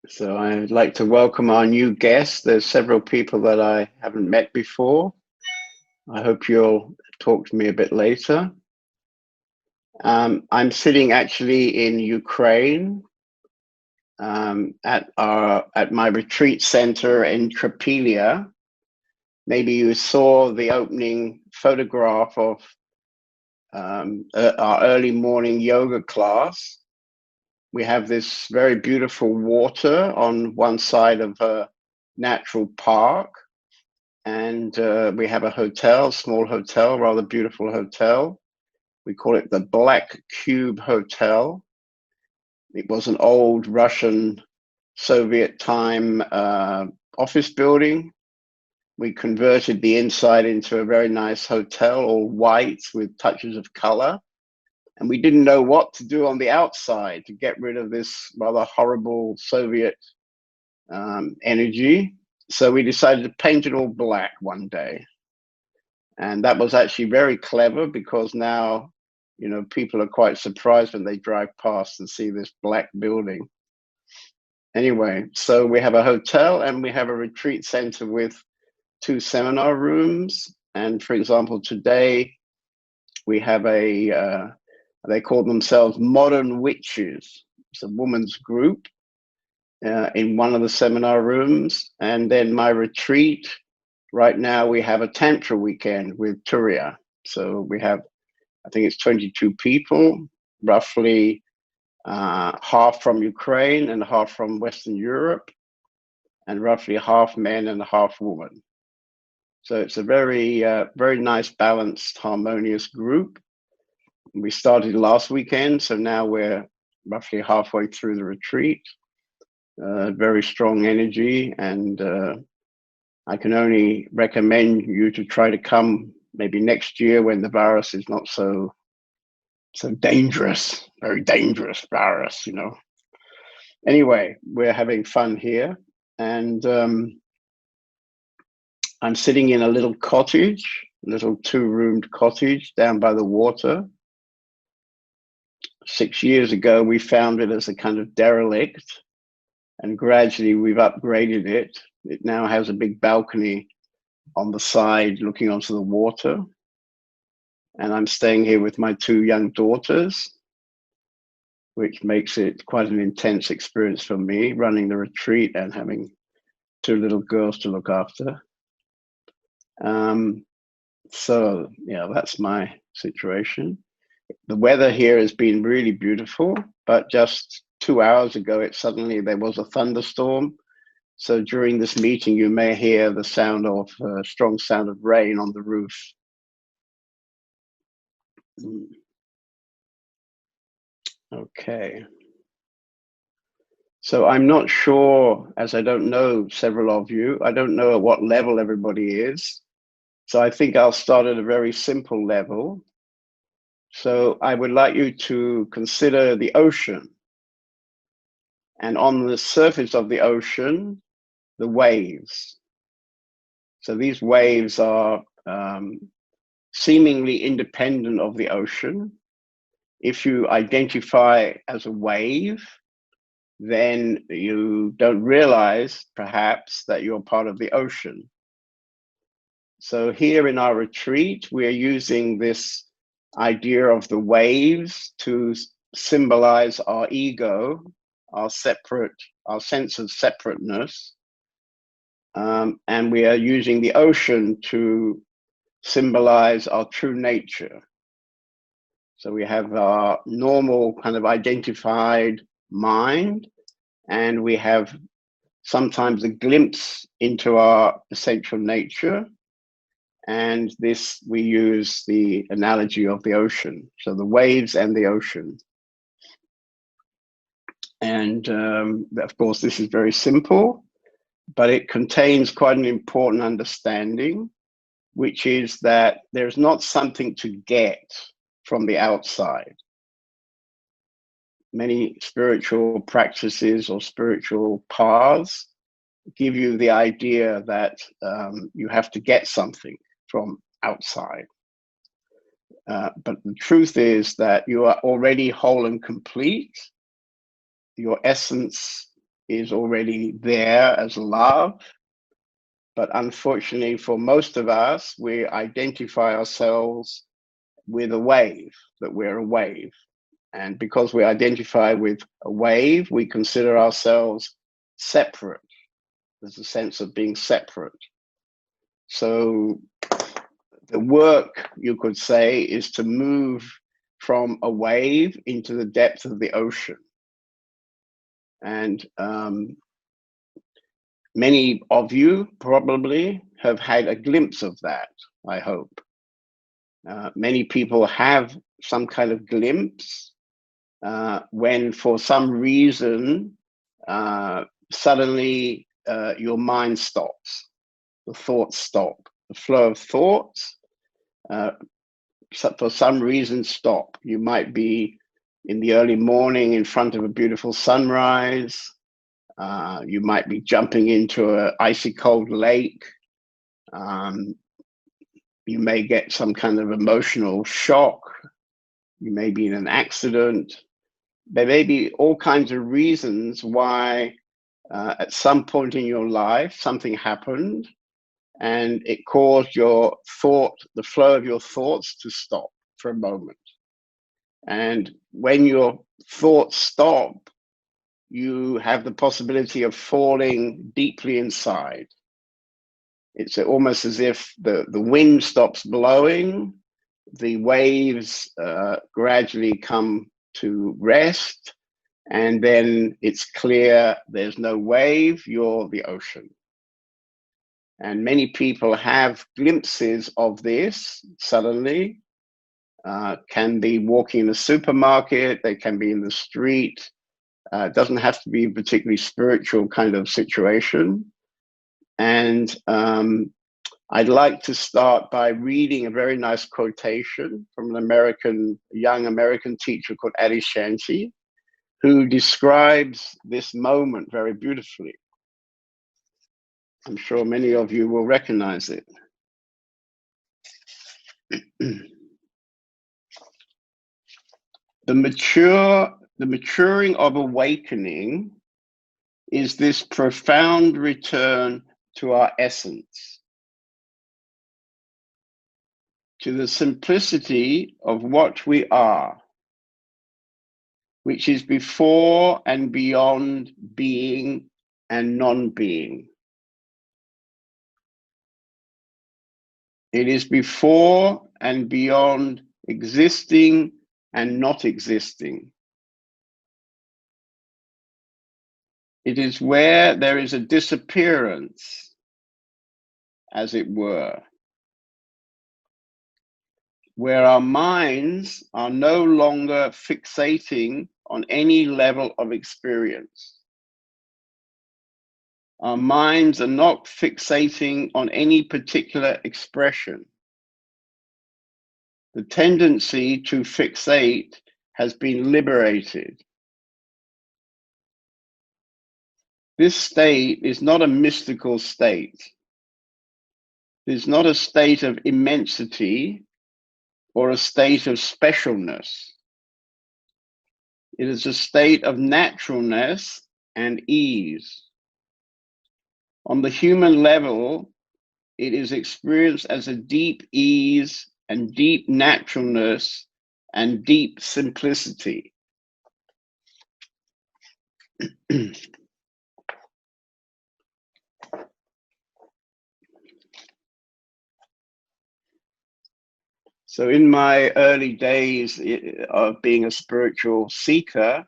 So I'd like to welcome our new guests. There's several people that I haven't met before. I hope you'll talk to me a bit later. I'm sitting actually in Ukraine at my retreat center in Trapelia. Maybe you saw the opening photograph of our early morning yoga class. We have this very beautiful water on one side of a natural park. And we have a hotel, small hotel, rather beautiful hotel. We call it the Black Cube Hotel. It was an old Russian Soviet time office building. We converted the inside into a very nice hotel, all white with touches of color. And we didn't know what to do on the outside to get rid of this rather horrible Soviet energy. So we decided to paint it all black one day. And that was actually very clever because now, people are quite surprised when they drive past and see this black building. Anyway, so we have a hotel and we have a retreat center with 2 seminar rooms. And for example, today we have they call themselves Modern Witches. It's a woman's group in one of the seminar rooms. And then my retreat, right now we have a Tantra weekend with Turiya. So we have, I think it's 22 people, roughly half from Ukraine and half from Western Europe, and roughly half men and half women. So it's a very nice, balanced, harmonious group. We started last weekend, so now we're roughly halfway through the retreat. Very strong energy, and I can only recommend you to try to come maybe next year when the virus is not so dangerous, very dangerous virus, Anyway, we're having fun here, and I'm sitting in a little cottage, little 2-roomed cottage down by the water. 6 years ago, we found it as a kind of derelict, and gradually we've upgraded it. It now has a big balcony on the side looking onto the water. And I'm staying here with my 2 young daughters, which makes it quite an intense experience for me, running the retreat and having 2 little girls to look after. So, that's my situation. The weather here has been really beautiful, but just 2 hours ago, there was a thunderstorm. So during this meeting, you may hear the strong sound of rain on the roof. Okay. So I'm not sure, as I don't know several of you, I don't know at what level everybody is. So I think I'll start at a very simple level. So I would like you to consider the ocean. And on the surface of the ocean, the waves. So these waves are seemingly independent of the ocean. If you identify as a wave, then you don't realize, perhaps, that you're part of the ocean. So here in our retreat, we are using this idea of the waves to symbolize our ego, our sense of separateness. And we are using the ocean to symbolize our true nature. So we have our normal kind of identified mind, and we have sometimes a glimpse into our essential nature. And this, we use the analogy of the ocean. So the waves and the ocean. And of course, this is very simple, but it contains quite an important understanding, which is that there's not something to get from the outside. Many spiritual practices or spiritual paths give you the idea that you have to get something from outside. But the truth is that you are already whole and complete. Your essence is already there as love. But unfortunately, for most of us, we identify ourselves with a wave, that we're a wave. And because we identify with a wave, we consider ourselves separate. There's a sense of being separate. So the work, you could say, is to move from a wave into the depth of the ocean. And many of you probably have had a glimpse of that, I hope. Many people have some kind of glimpse when, for some reason, suddenly your mind stops, the thoughts stop, the flow of thoughts, for some reason, stop. You might be in the early morning in front of a beautiful sunrise. You might be jumping into an icy cold lake. You may get some kind of emotional shock. You may be in an accident. There may be all kinds of reasons why at some point in your life something happened and it caused your thought, the flow of your thoughts, to stop for a moment. And when your thoughts stop, you have the possibility of falling deeply inside. It's almost as if the wind stops blowing, the waves gradually come to rest, and then it's clear there's no wave, you're the ocean. And many people have glimpses of this suddenly. Can be walking in a supermarket, they can be in the street. It doesn't have to be a particularly spiritual kind of situation. And I'd like to start by reading a very nice quotation from an young American teacher called Adi Shanti, who describes this moment very beautifully. I'm sure many of you will recognize it. The maturing of awakening is this profound return to our essence, to the simplicity of what we are, which is before and beyond being and non-being. It is before and beyond existing and not existing. It is where there is a disappearance, as it were, where our minds are no longer fixating on any level of experience. Our minds are not fixating on any particular expression. The tendency to fixate has been liberated. This state is not a mystical state. It is not a state of immensity or a state of specialness. It is a state of naturalness and ease. On the human level, it is experienced as a deep ease and deep naturalness and deep simplicity. So in my early days of being a spiritual seeker,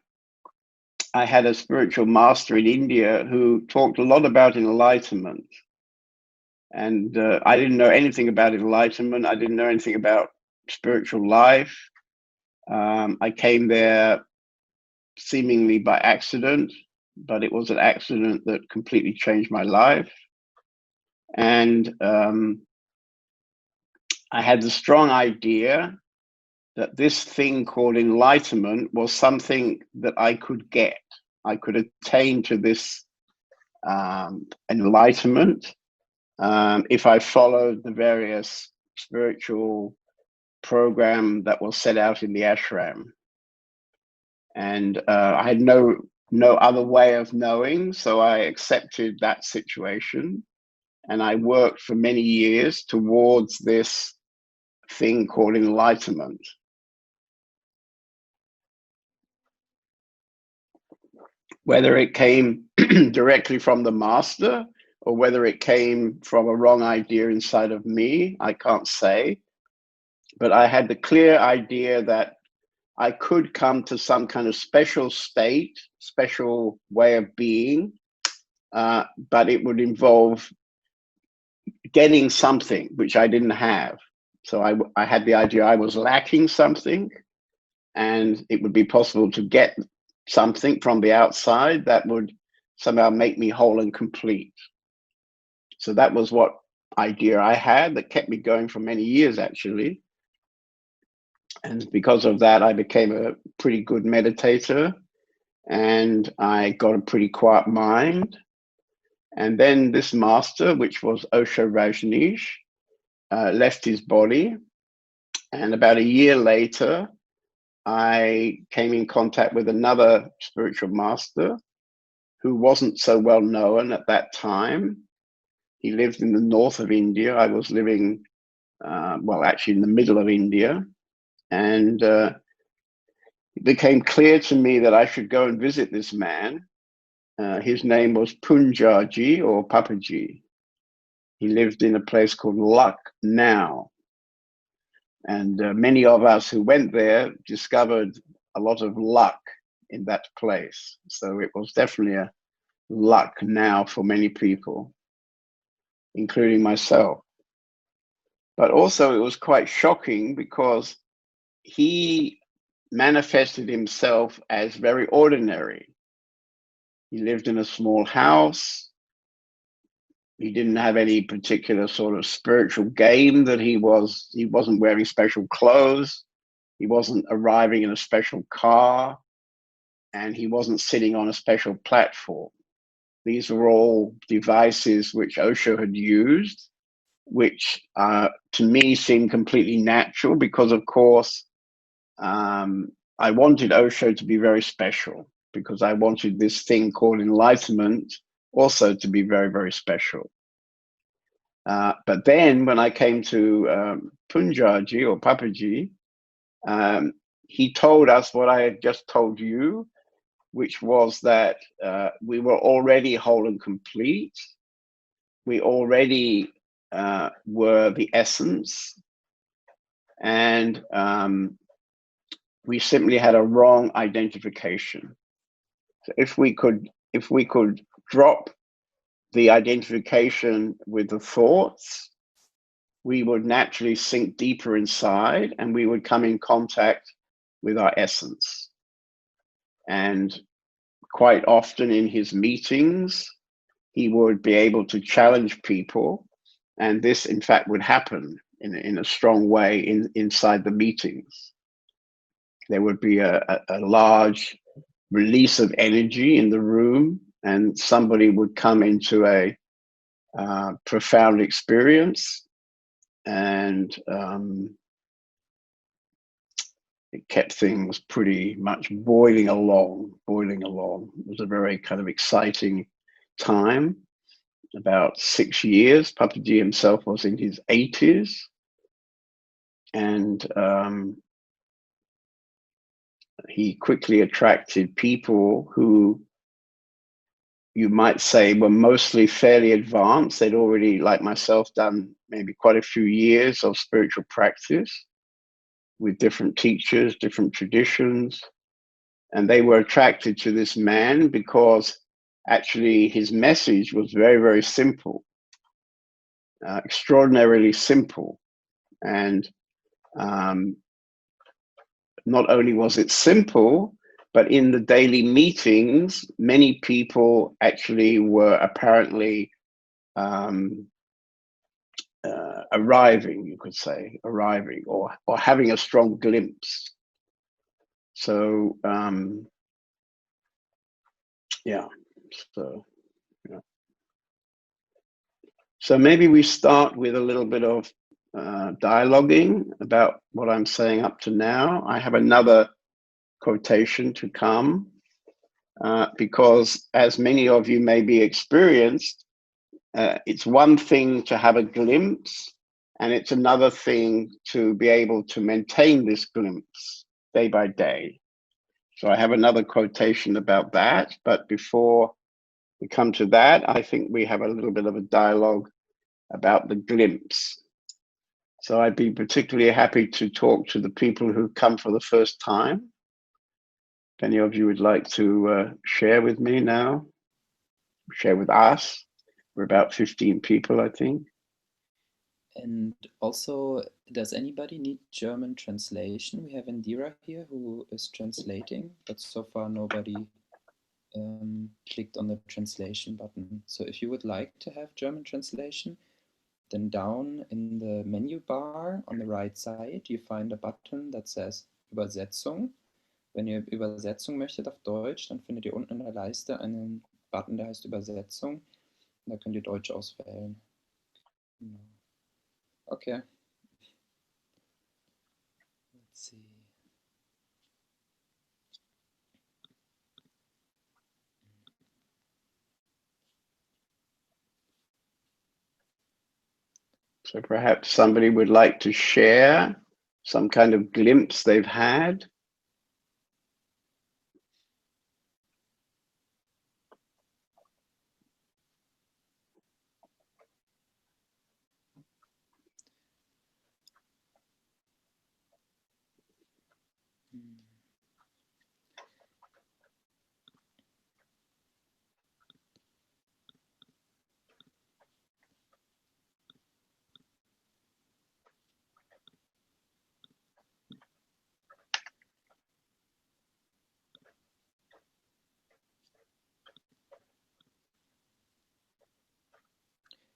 I had a spiritual master in India who talked a lot about enlightenment. And I didn't know anything about enlightenment. I didn't know anything about spiritual life. I came there seemingly by accident, but it was an accident that completely changed my life. And I had the strong idea that this thing called enlightenment was something that I could get. I could attain to this enlightenment if I followed the various spiritual program that was set out in the ashram. And I had no no other way of knowing. So I accepted that situation, and I worked for many years towards this thing called enlightenment. Whether it came directly from the master or whether it came from a wrong idea inside of me, I can't say. But I had the clear idea that I could come to some kind of special state, special way of being, but it would involve getting something which I didn't have. So I had the idea I was lacking something, and it would be possible to get something from the outside that would somehow make me whole and complete. So that was what idea I had that kept me going for many years, actually. And because of that, I became a pretty good meditator, and I got a pretty quiet mind. And then this master, which was Osho Rajneesh, left his body. And about a year later, I came in contact with another spiritual master who wasn't so well known at that time. He lived in the north of India. I was living, well, actually in the middle of India. And it became clear to me that I should go and visit this man. His name was Punjaji or Papaji. He lived in a place called Lucknow. And many of us who went there discovered a lot of luck in that place. So it was definitely a luck now for many people, including myself. But also it was quite shocking because he manifested himself as very ordinary. He lived in a small house. He didn't have any particular sort of spiritual game that he wasn't wearing special clothes. He wasn't arriving in a special car, and he wasn't sitting on a special platform. These were all devices which Osho had used, which to me seemed completely natural because, of course, I wanted Osho to be very special because I wanted this thing called enlightenment also to be very, very special. But then when I came to Punjaji or Papaji, he told us what I had just told you, which was that we were already whole and complete. We already were the essence, and we simply had a wrong identification. So if we could drop the identification with the thoughts, we would naturally sink deeper inside, and we would come in contact with our essence. And quite often in his meetings, he would be able to challenge people, and this, in fact, would happen in a strong way inside the meetings. There would be a large release of energy in the room, and somebody would come into a profound experience, and it kept things pretty much boiling along. It was a very kind of exciting time. About 6 years. Papaji himself was in his 80s, and he quickly attracted people who you might say were mostly fairly advanced. They'd already, like myself, done maybe quite a few years of spiritual practice with different teachers, different traditions. And they were attracted to this man because actually his message was very, very simple, extraordinarily simple. And not only was it simple, but in the daily meetings, many people actually were apparently arriving, you could say, or having a strong glimpse. So, yeah. So maybe we start with a little bit of dialoguing about what I'm saying up to now. I have another quotation to come. because as many of you may be experienced, it's one thing to have a glimpse, and it's another thing to be able to maintain this glimpse day by day. So I have another quotation about that, but before we come to that, I think we have a little bit of a dialogue about the glimpse. So I'd be particularly happy to talk to the people who come for the first time. If any of you would like to share with me now, share with us. We're about 15 people, I think. And also, does anybody need German translation? We have Indira here who is translating, but so far nobody clicked on the translation button. So if you would like to have German translation, then down in the menu bar on the right side, you find a button that says Übersetzung. Wenn ihr Übersetzung möchtet auf Deutsch, dann findet ihr unten in der Leiste einen Button, der heißt Übersetzung. Da könnt ihr Deutsch auswählen. Okay. Let's see. So perhaps somebody would like to share some kind of glimpse they've had.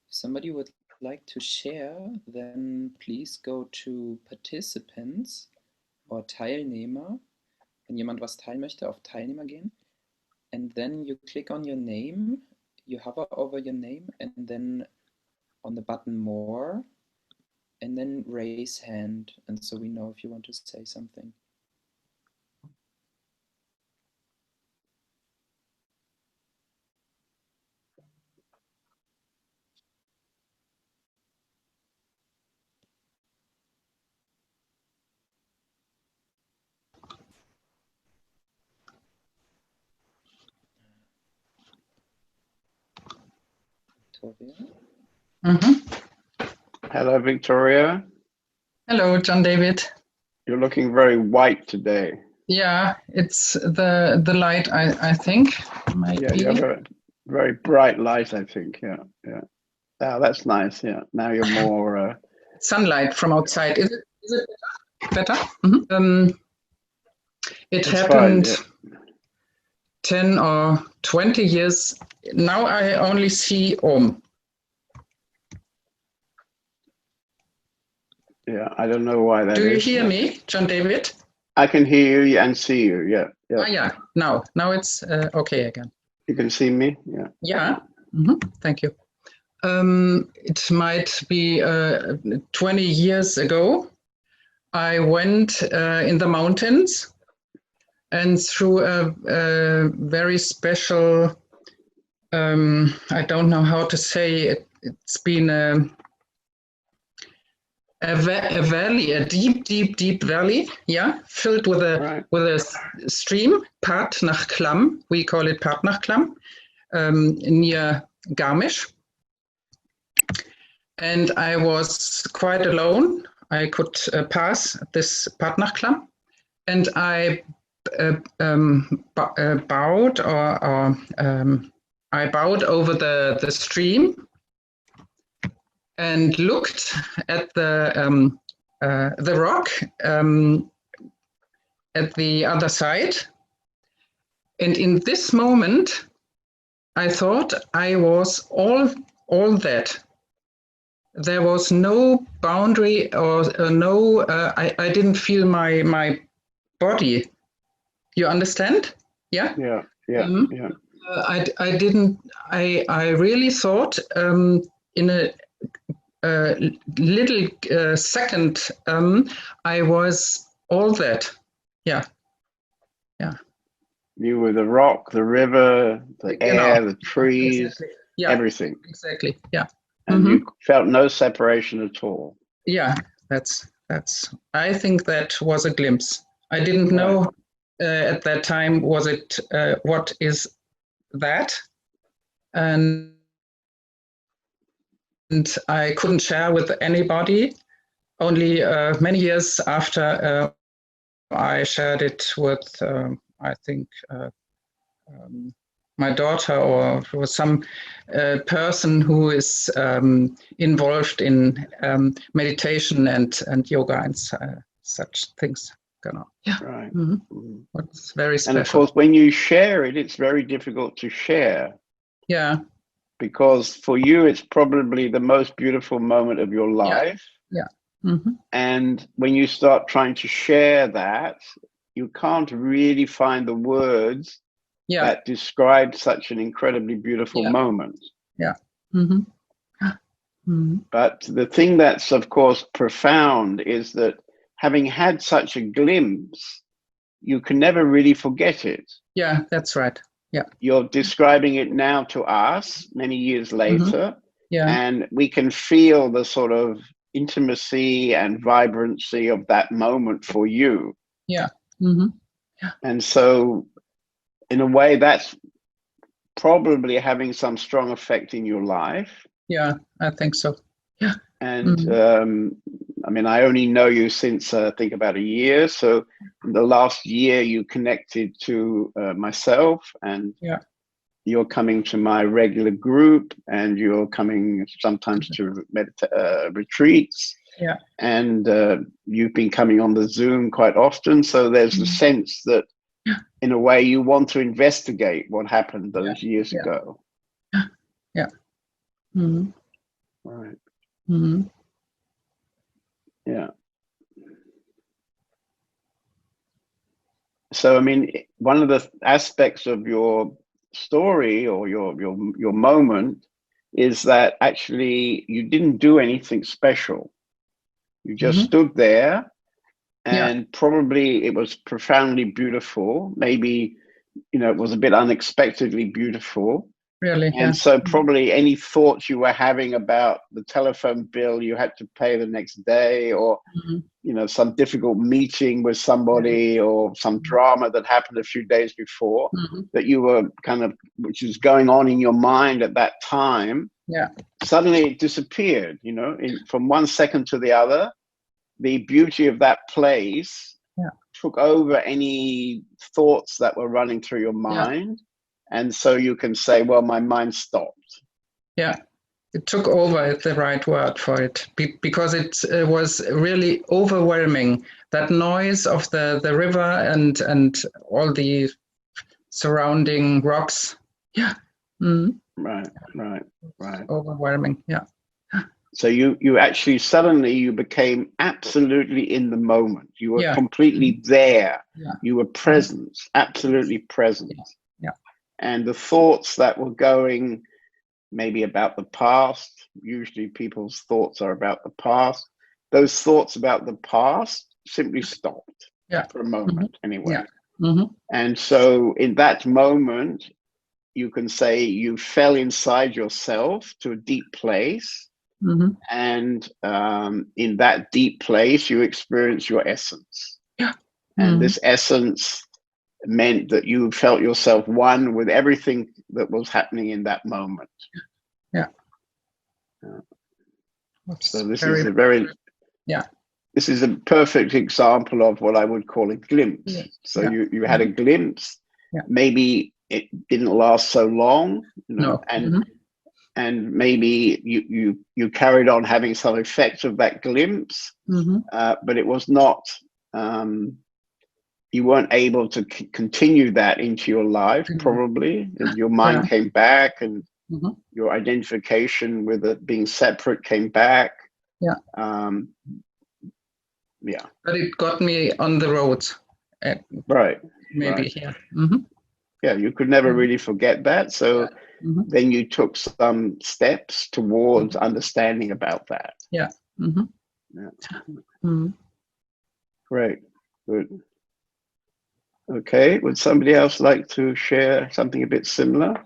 If somebody would like to share, then please go to Participants or Teilnehmer. Wenn jemand was teilen möchte, auf Teilnehmer gehen. And then you click on your name, you hover over your name, and then on the button More, and then raise hand. And so we know if you want to say something. Victoria? Hello, Victoria. Hello, John David. You're looking very white today. Yeah, it's the light, I think. Yeah, you have a very bright light, I think. Yeah. Oh, that's nice. Yeah. Now you're more sunlight from outside. Is it better? It it's happened fine, yeah. 10 or 20 years. Now I only see Om. Yeah, I don't know why that is. Do you hear me, John David? I can hear you and see you. Yeah. Yeah. Now it's okay again. You can see me. Yeah. Yeah. Thank you. It might be 20 years ago. I went in the mountains and through a very special, I don't know how to say it. It's been a valley, a deep valley, yeah, filled with a stream, Path nach Klamm. We call it Path nach Klamm, near Garmisch. And I was quite alone. I could pass this Path nach Klamm, and I bowed I bowed over the stream and looked at the rock at the other side. And in this moment, I thought I was all that. There was no boundary or no. I didn't feel my body. You understand? Yeah. Yeah. I didn't. I really thought in a little second I was all that. Yeah. You were the rock, the river, the air, the trees, exactly. Yeah, everything. exactly. Yeah. And you felt no separation at all. Yeah, that's. I think that was a glimpse. I didn't know at that time, was it, what is that? And I couldn't share with anybody. Only many years after I shared it with, I think, my daughter, or was some person who is involved in meditation and yoga and such things. Yeah. Right. It's very special. And of course, when you share it, it's very difficult to share. Yeah. Because for you, it's probably the most beautiful moment of your life. Yeah. And when you start trying to share that, you can't really find the words that describe such an incredibly beautiful moment. Yeah. But the thing that's, of course, profound is that having had such a glimpse, you can never really forget it. Yeah, that's right. Yeah. You're describing it now to us many years later, Yeah. and we can feel the sort of intimacy and vibrancy of that moment for you. Yeah. And so, in a way, that's probably having some strong effect in your life. Yeah, I think so. Yeah. And I mean, I only know you since I think about a year. So in the last year, you connected to myself, and you're coming to my regular group, and you're coming sometimes to retreats. Yeah. And you've been coming on the Zoom quite often. So there's a sense that, in a way, you want to investigate what happened those years ago. Yeah. Right. Mm-hmm. Yeah. So, I mean, one of the aspects of your story or your moment is that actually you didn't do anything special. You just stood there, and probably it was profoundly beautiful. Maybe, it was a bit unexpectedly beautiful. Really? And so probably any thoughts you were having about the telephone bill you had to pay the next day, or some difficult meeting with somebody, or some drama that happened a few days before, that you were which is going on in your mind at that time, suddenly it disappeared. From one second to the other, the beauty of that place took over any thoughts that were running through your mind. And so you can say, well, my mind stopped. Yeah, it took over, is the right word for it, because it was really overwhelming. That noise of the river and all the surrounding rocks. Yeah. Right. Overwhelming. Yeah. So you actually suddenly you became absolutely in the moment. You were completely there. You were present, absolutely present. And the thoughts that were going maybe about the past, usually people's thoughts are about the past, those thoughts about the past simply stopped for a moment anyway. And so in that moment, you can say you fell inside yourself to a deep place. And in that deep place, you experience your essence. And this essence meant that you felt yourself one with everything that was happening in that moment. So this is a perfect example of what I would call a glimpse. So you had a glimpse. Maybe it didn't last so long, and maybe you carried on having some effect of that glimpse, but it was not. You weren't able to continue that into your life, probably. Your mind came back, and your identification with it being separate came back. But it got me on the road. Right. Maybe, Yeah, you could never really forget that. So then you took some steps towards understanding about that. Great. Good. Okay, would somebody else like to share something a bit similar?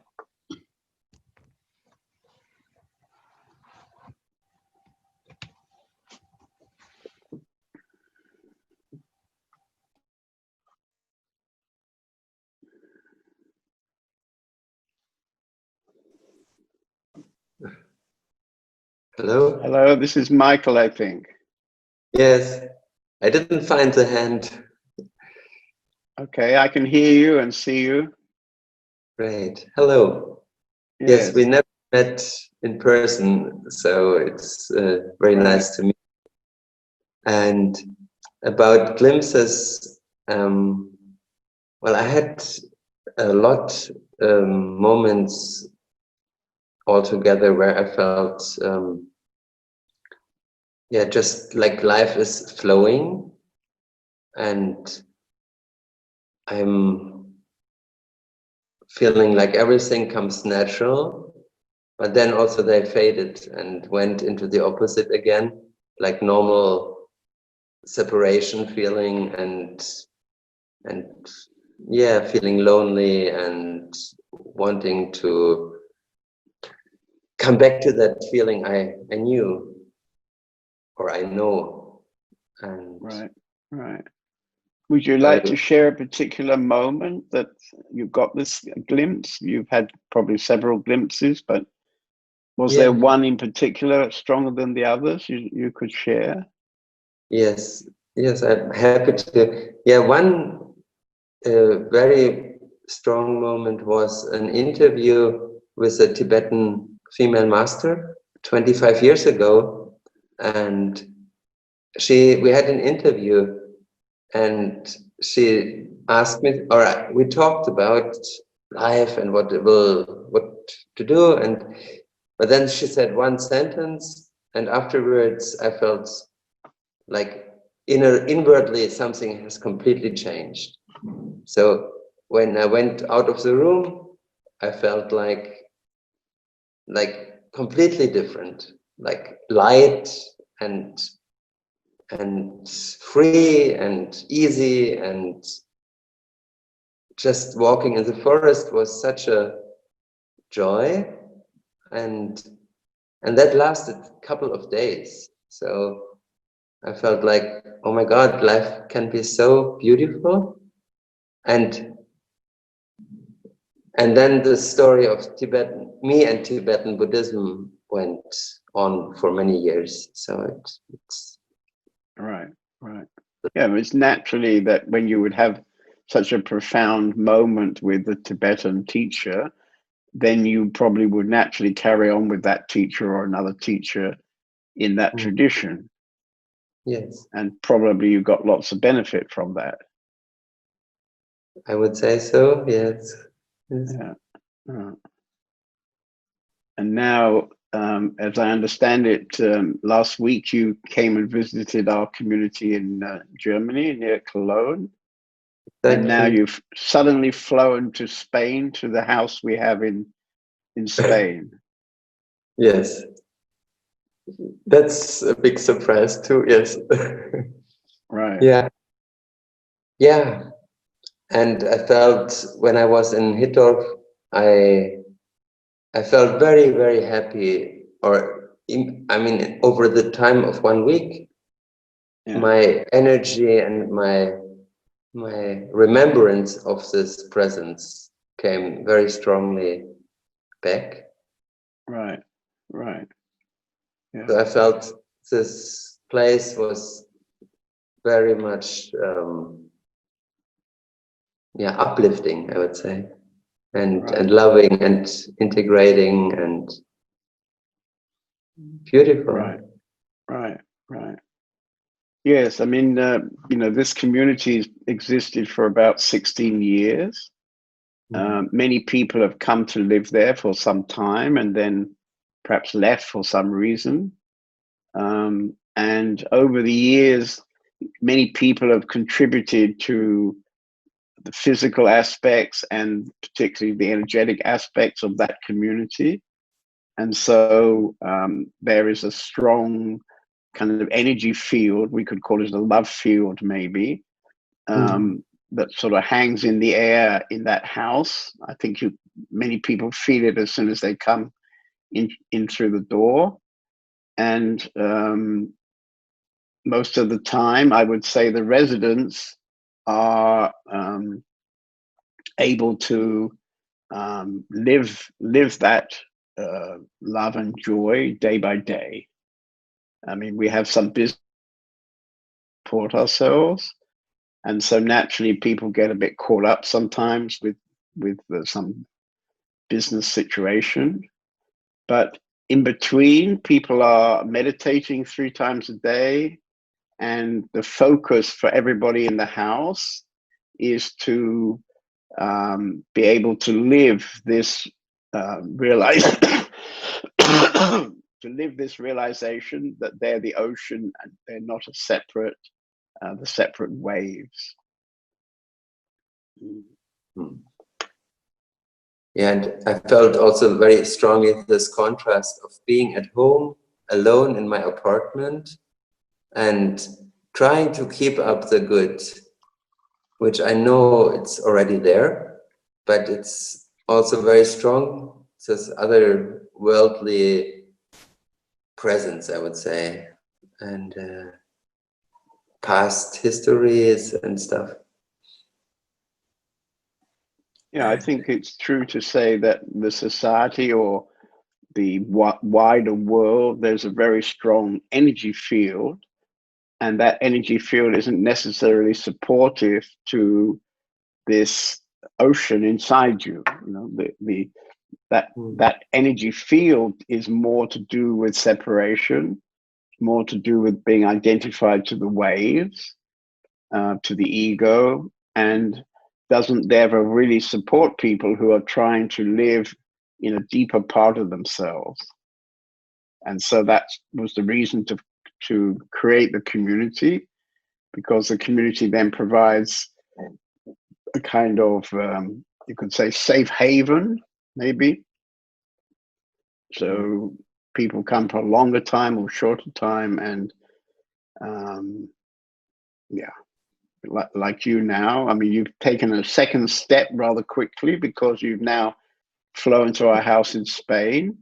Hello? Hello, this is Michael, I think. Yes, I didn't find the hand. Okay, I can hear you and see you. Great. Hello. Yes, we never met in person, so it's very nice to meet. And about glimpses, well, I had a lot moments altogether where I felt, yeah, just like life is flowing, and I'm feeling like everything comes natural, but then also they faded and went into the opposite again, like normal separation feeling and yeah, feeling lonely and wanting to come back to that feeling I knew or I know. And Right. Would you like to share a particular moment that you got this glimpse? You've had probably several glimpses, but was there one in particular stronger than the others you could share? Yes, I'm happy to. Yeah, one very strong moment was an interview with a Tibetan female master 25 years ago, and we had an interview, and she asked me, or we talked about life and what to do, but then she said one sentence, and afterwards I felt like inwardly something has completely changed. So when I went out of the room, I felt like completely different, like light and free and easy, and just walking in the forest was such a joy, and that lasted a couple of days. So I felt like, oh my God, life can be so beautiful. And then the story of me and Tibetan Buddhism went on for many years. So it's right. Yeah, it's naturally that when you would have such a profound moment with the Tibetan teacher, then you probably would naturally carry on with that teacher or another teacher in that tradition. Yes. And probably you got lots of benefit from that. I would say so, yes. Yeah. And now, as I understand it, last week you came and visited our community in Germany near Cologne. Exactly. And now you've suddenly flown to Spain, to the house we have in Spain. Yes. That's a big surprise too, yes. Right. Yeah. And I felt when I was in Hittorf, I felt very, very happy, over the time of 1 week, my energy and my remembrance of this presence came very strongly back. Right. Yeah. So I felt this place was very much, uplifting, I would say, and loving and integrating and beautiful. Right. Yes, I mean, this community existed for about 16 years. Many people have come to live there for some time and then perhaps left for some reason. And over the years, many people have contributed to the physical aspects and particularly the energetic aspects of that community. And so there is a strong kind of energy field, we could call it a love field maybe, that sort of hangs in the air in that house. I think many people feel it as soon as they come in through the door. And most of the time, I would say the residents are able to live that love and joy day by day. I mean, we have some business to support ourselves, and so naturally people get a bit caught up sometimes with some business situation. But in between, people are meditating 3 times a day, and the focus for everybody in the house is to be able to live this to live this realization that they're the ocean and they're not the separate waves. Yeah, and I felt also very strongly this contrast of being at home alone in my apartment and trying to keep up the good, which I know it's already there, but it's also very strong. It's this other worldly presence, I would say, and past histories and stuff. Yeah, I think it's true to say that the society or the wider world, there's a very strong energy field, and that energy field isn't necessarily supportive to this ocean inside you. You know, that energy field is more to do with separation, more to do with being identified to the waves, to the ego, and doesn't ever really support people who are trying to live in a deeper part of themselves. And so that was the reason to create the community, because the community then provides a kind of, you could say, safe haven, maybe. So people come for a longer time or shorter time, and yeah, like you now. I mean, you've taken a second step rather quickly because you've now flown to our house in Spain,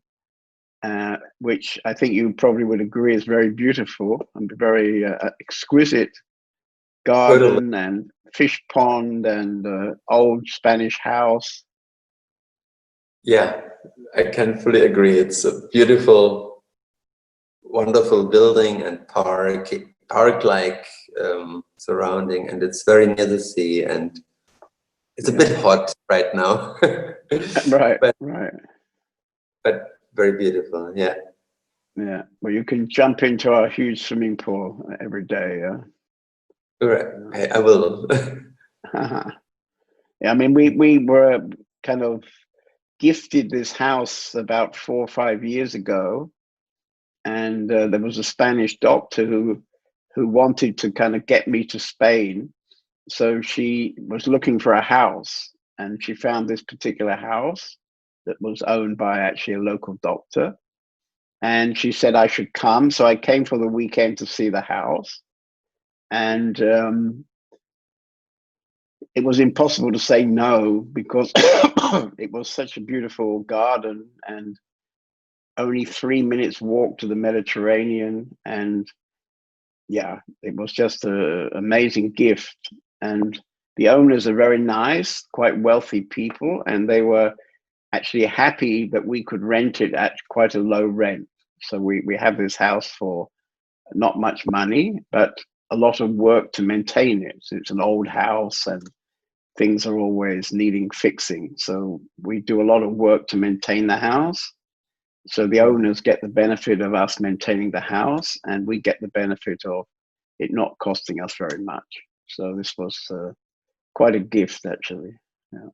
which I think you probably would agree is very beautiful and very exquisite garden and fish pond and old Spanish house. Yeah, I can fully agree. It's a beautiful, wonderful building and park-like surrounding, and it's very near the sea, and it's a bit hot right now. Right, but, right. But very beautiful, yeah. Yeah, well, you can jump into our huge swimming pool every day. Yeah. Right, I will. Yeah, I mean, we were kind of gifted this house about 4 or 5 years ago, and there was a Spanish doctor who wanted to kind of get me to Spain. So she was looking for a house, and she found this particular house that was owned by actually a local doctor. And she said I should come. So I came for the weekend to see the house. And it was impossible to say no, because it was such a beautiful garden and only 3 minutes walk to the Mediterranean. And yeah, it was just an amazing gift. And the owners are very nice, quite wealthy people, and they were actually happy that we could rent it at quite a low rent. So we have this house for not much money, but a lot of work to maintain it. So it's an old house and things are always needing fixing. So we do a lot of work to maintain the house. So the owners get the benefit of us maintaining the house, and we get the benefit of it not costing us very much. So this was quite a gift, actually. Yeah.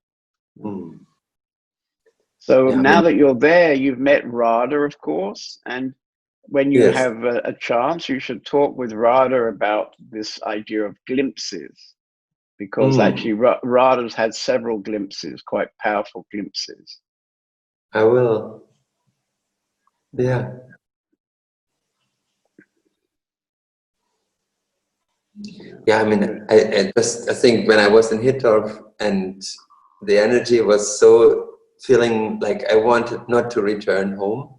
So now that you're there, you've met Radha, of course, and when you have a chance, you should talk with Radha about this idea of glimpses, because actually Radha's had several glimpses, quite powerful glimpses. I will. Yeah. yeah, I mean, I think when I was in Hittorf and the energy was so feeling like I wanted not to return home.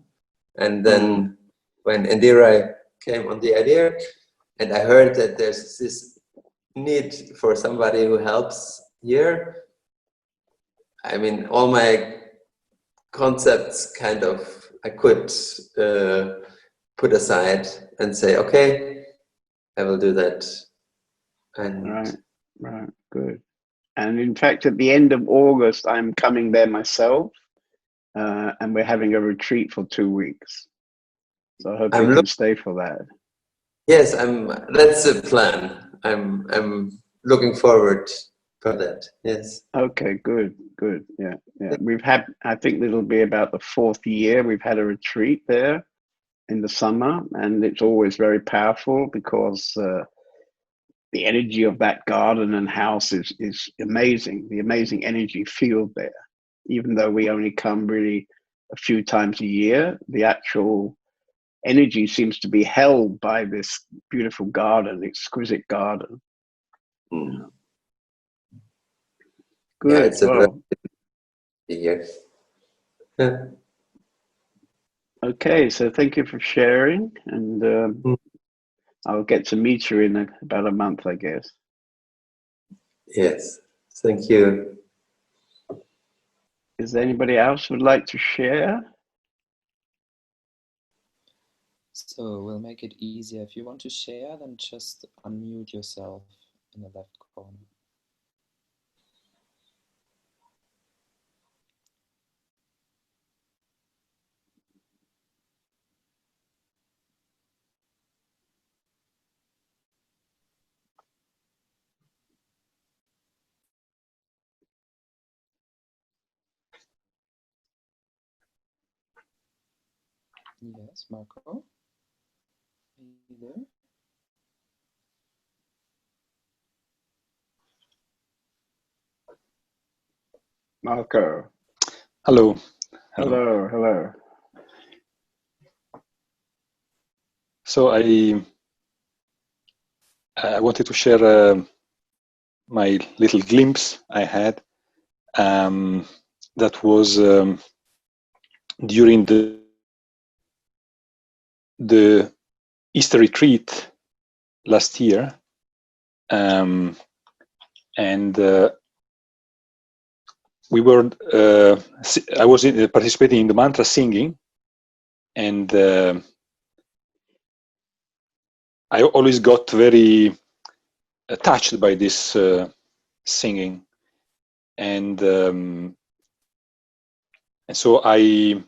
And then when Indira came on the idea and I heard that there's this need for somebody who helps here, I mean, all my concepts kind of I could put aside and say, okay, I will do that. And right, good. And in fact, at the end of August, I'm coming there myself, and we're having a retreat for 2 weeks. So I hope you can stay for that. Yes, that's the plan. I'm looking forward for that. Yes. Okay, good. Yeah. We've had, I think it'll be about the 4th year we've had a retreat there in the summer, and it's always very powerful because the energy of that garden and house is amazing. The amazing energy field there. Even though we only come really a few times a year, the actual energy seems to be held by this beautiful garden, exquisite garden. Mm. Good. Yeah, it's a well, year. Yeah. Okay, so thank you for sharing, and I'll get to meet you in about a month, I guess. Yes, thank you. Is there anybody else who would like to share? So we'll make it easier. If you want to share, then just unmute yourself in the left corner. Yes, Marco? Are you there? Marco. Hello. Hello. So I wanted to share my little glimpse I had. That was during the Easter retreat last year, and we were. I was participating in the mantra singing, and I always got very touched by this singing, and so I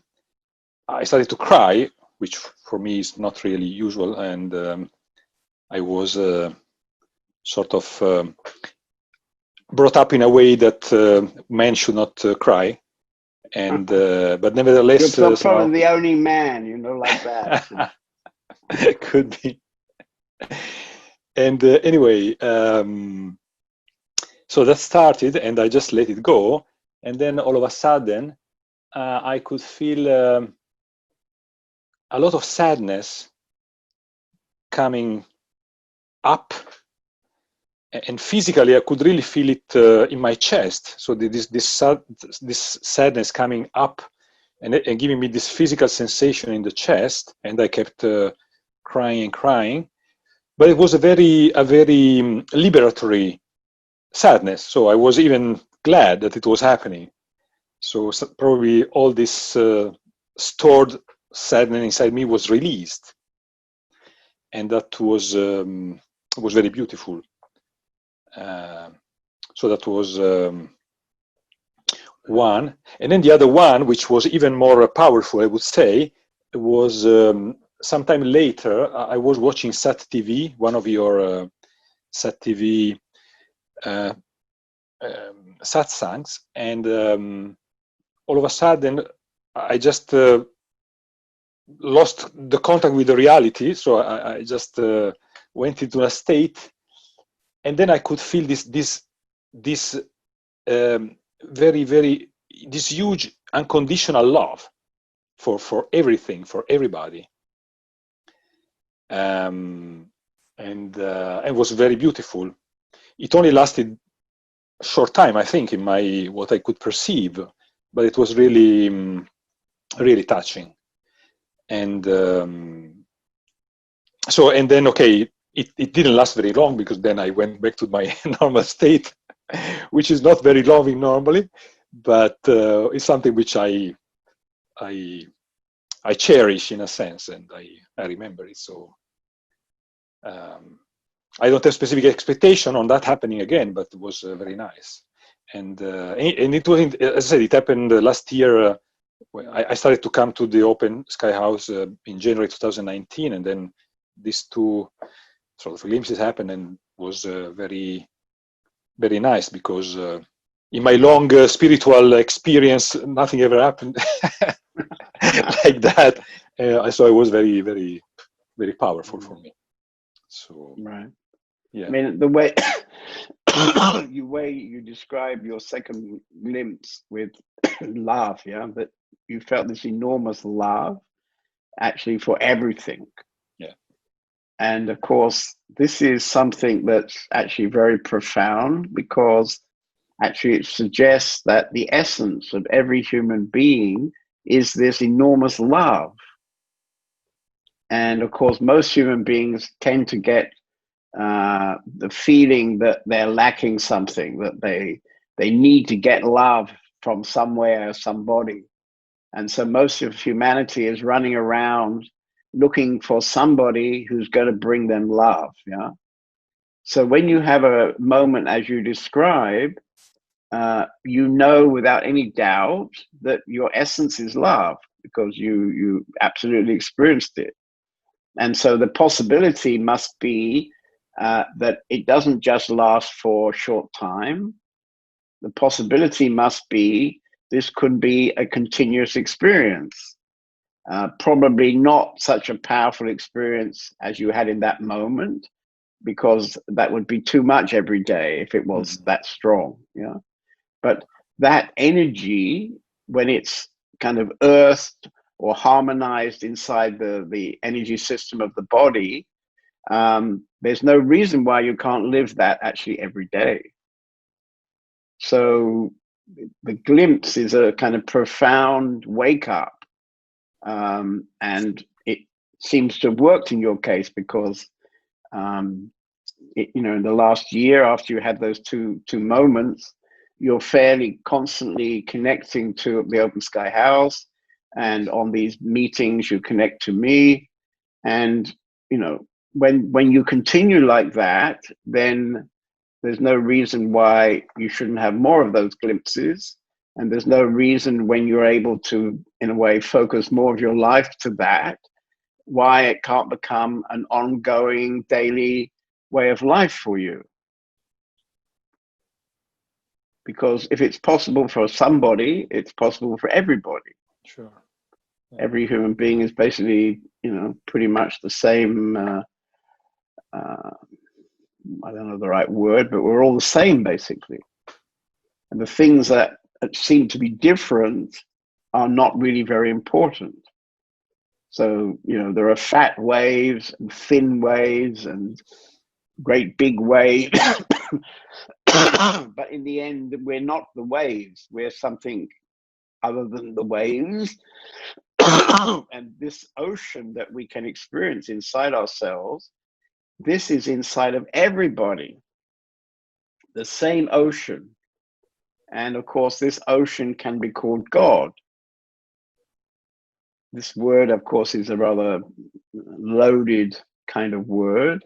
started to cry, which for me is not really usual, and I was sort of brought up in a way that men should not cry, and but nevertheless, you're probably the only man, like that. Could be. And anyway, so that started, and I just let it go, and then all of a sudden, I could feel a lot of sadness coming up, and physically I could really feel it in my chest. So this sadness coming up and giving me this physical sensation in the chest, and I kept crying and crying. But it was a very liberatory sadness. So I was even glad that it was happening. So probably all this stored sadness inside me was released, and that was very beautiful. So that was one, and then the other one, which was even more powerful, I would say, was sometime later. I was watching Sat TV, one of your Sat TV satsangs, and all of a sudden I just lost the contact with the reality. So I just went into a state, and then I could feel this this huge unconditional love for everything, for everybody. And and it was very beautiful. It only lasted a short time, I think, in what I could perceive, but it was really, really touching. And so, and then, okay, it didn't last very long, because then I went back to my normal state, which is not very loving normally, but it's something which I cherish in a sense, and I remember it. So I don't have specific expectation on that happening again, but it was very nice. And it was, as I said, it happened last year. When I started to come to the Open Sky House in January 2019, and then these two sort of glimpses happened, and was very, very nice, because in my long spiritual experience, nothing ever happened like that. So it was very, very, very powerful for me. So Right. yeah. I mean, the way you describe your second glimpse with love, yeah, that you felt this enormous love actually for everything. Yeah. And of course, this is something that's actually very profound, because actually it suggests that the essence of every human being is this enormous love. And of course, most human beings tend to get the feeling that they're lacking something, that they need to get love from somewhere, somebody. And so most of humanity is running around looking for somebody who's going to bring them love. Yeah. So when you have a moment as you describe, you know without any doubt that your essence is love, because you absolutely experienced it. And so the possibility must be that it doesn't just last for a short time. The possibility must be this could be a continuous experience. Probably not such a powerful experience as you had in that moment, because that would be too much every day if it was that strong. Yeah. But that energy, when it's kind of earthed or harmonized inside the energy system of the body, there's no reason why you can't live that actually every day. So the glimpse is a kind of profound wake up. And it seems to have worked in your case, because in the last year, after you had those two moments, you're fairly constantly connecting to the Open Sky House, and on these meetings you connect to me. And when you continue like that, then there's no reason why you shouldn't have more of those glimpses. And there's no reason, when you're able to, in a way, focus more of your life to that, why it can't become an ongoing daily way of life for you. Because if it's possible for somebody, it's possible for everybody. Sure. Yeah. Every human being is basically, pretty much the same. I don't know the right word, but we're all the same, basically. And the things that seem to be different are not really very important. So, there are fat waves and thin waves and great big waves. But in the end, we're not the waves. We're something other than the waves. And this ocean that we can experience inside ourselves, this is inside of everybody. The same ocean. And of course, this ocean can be called God. This word, of course, is a rather loaded kind of word.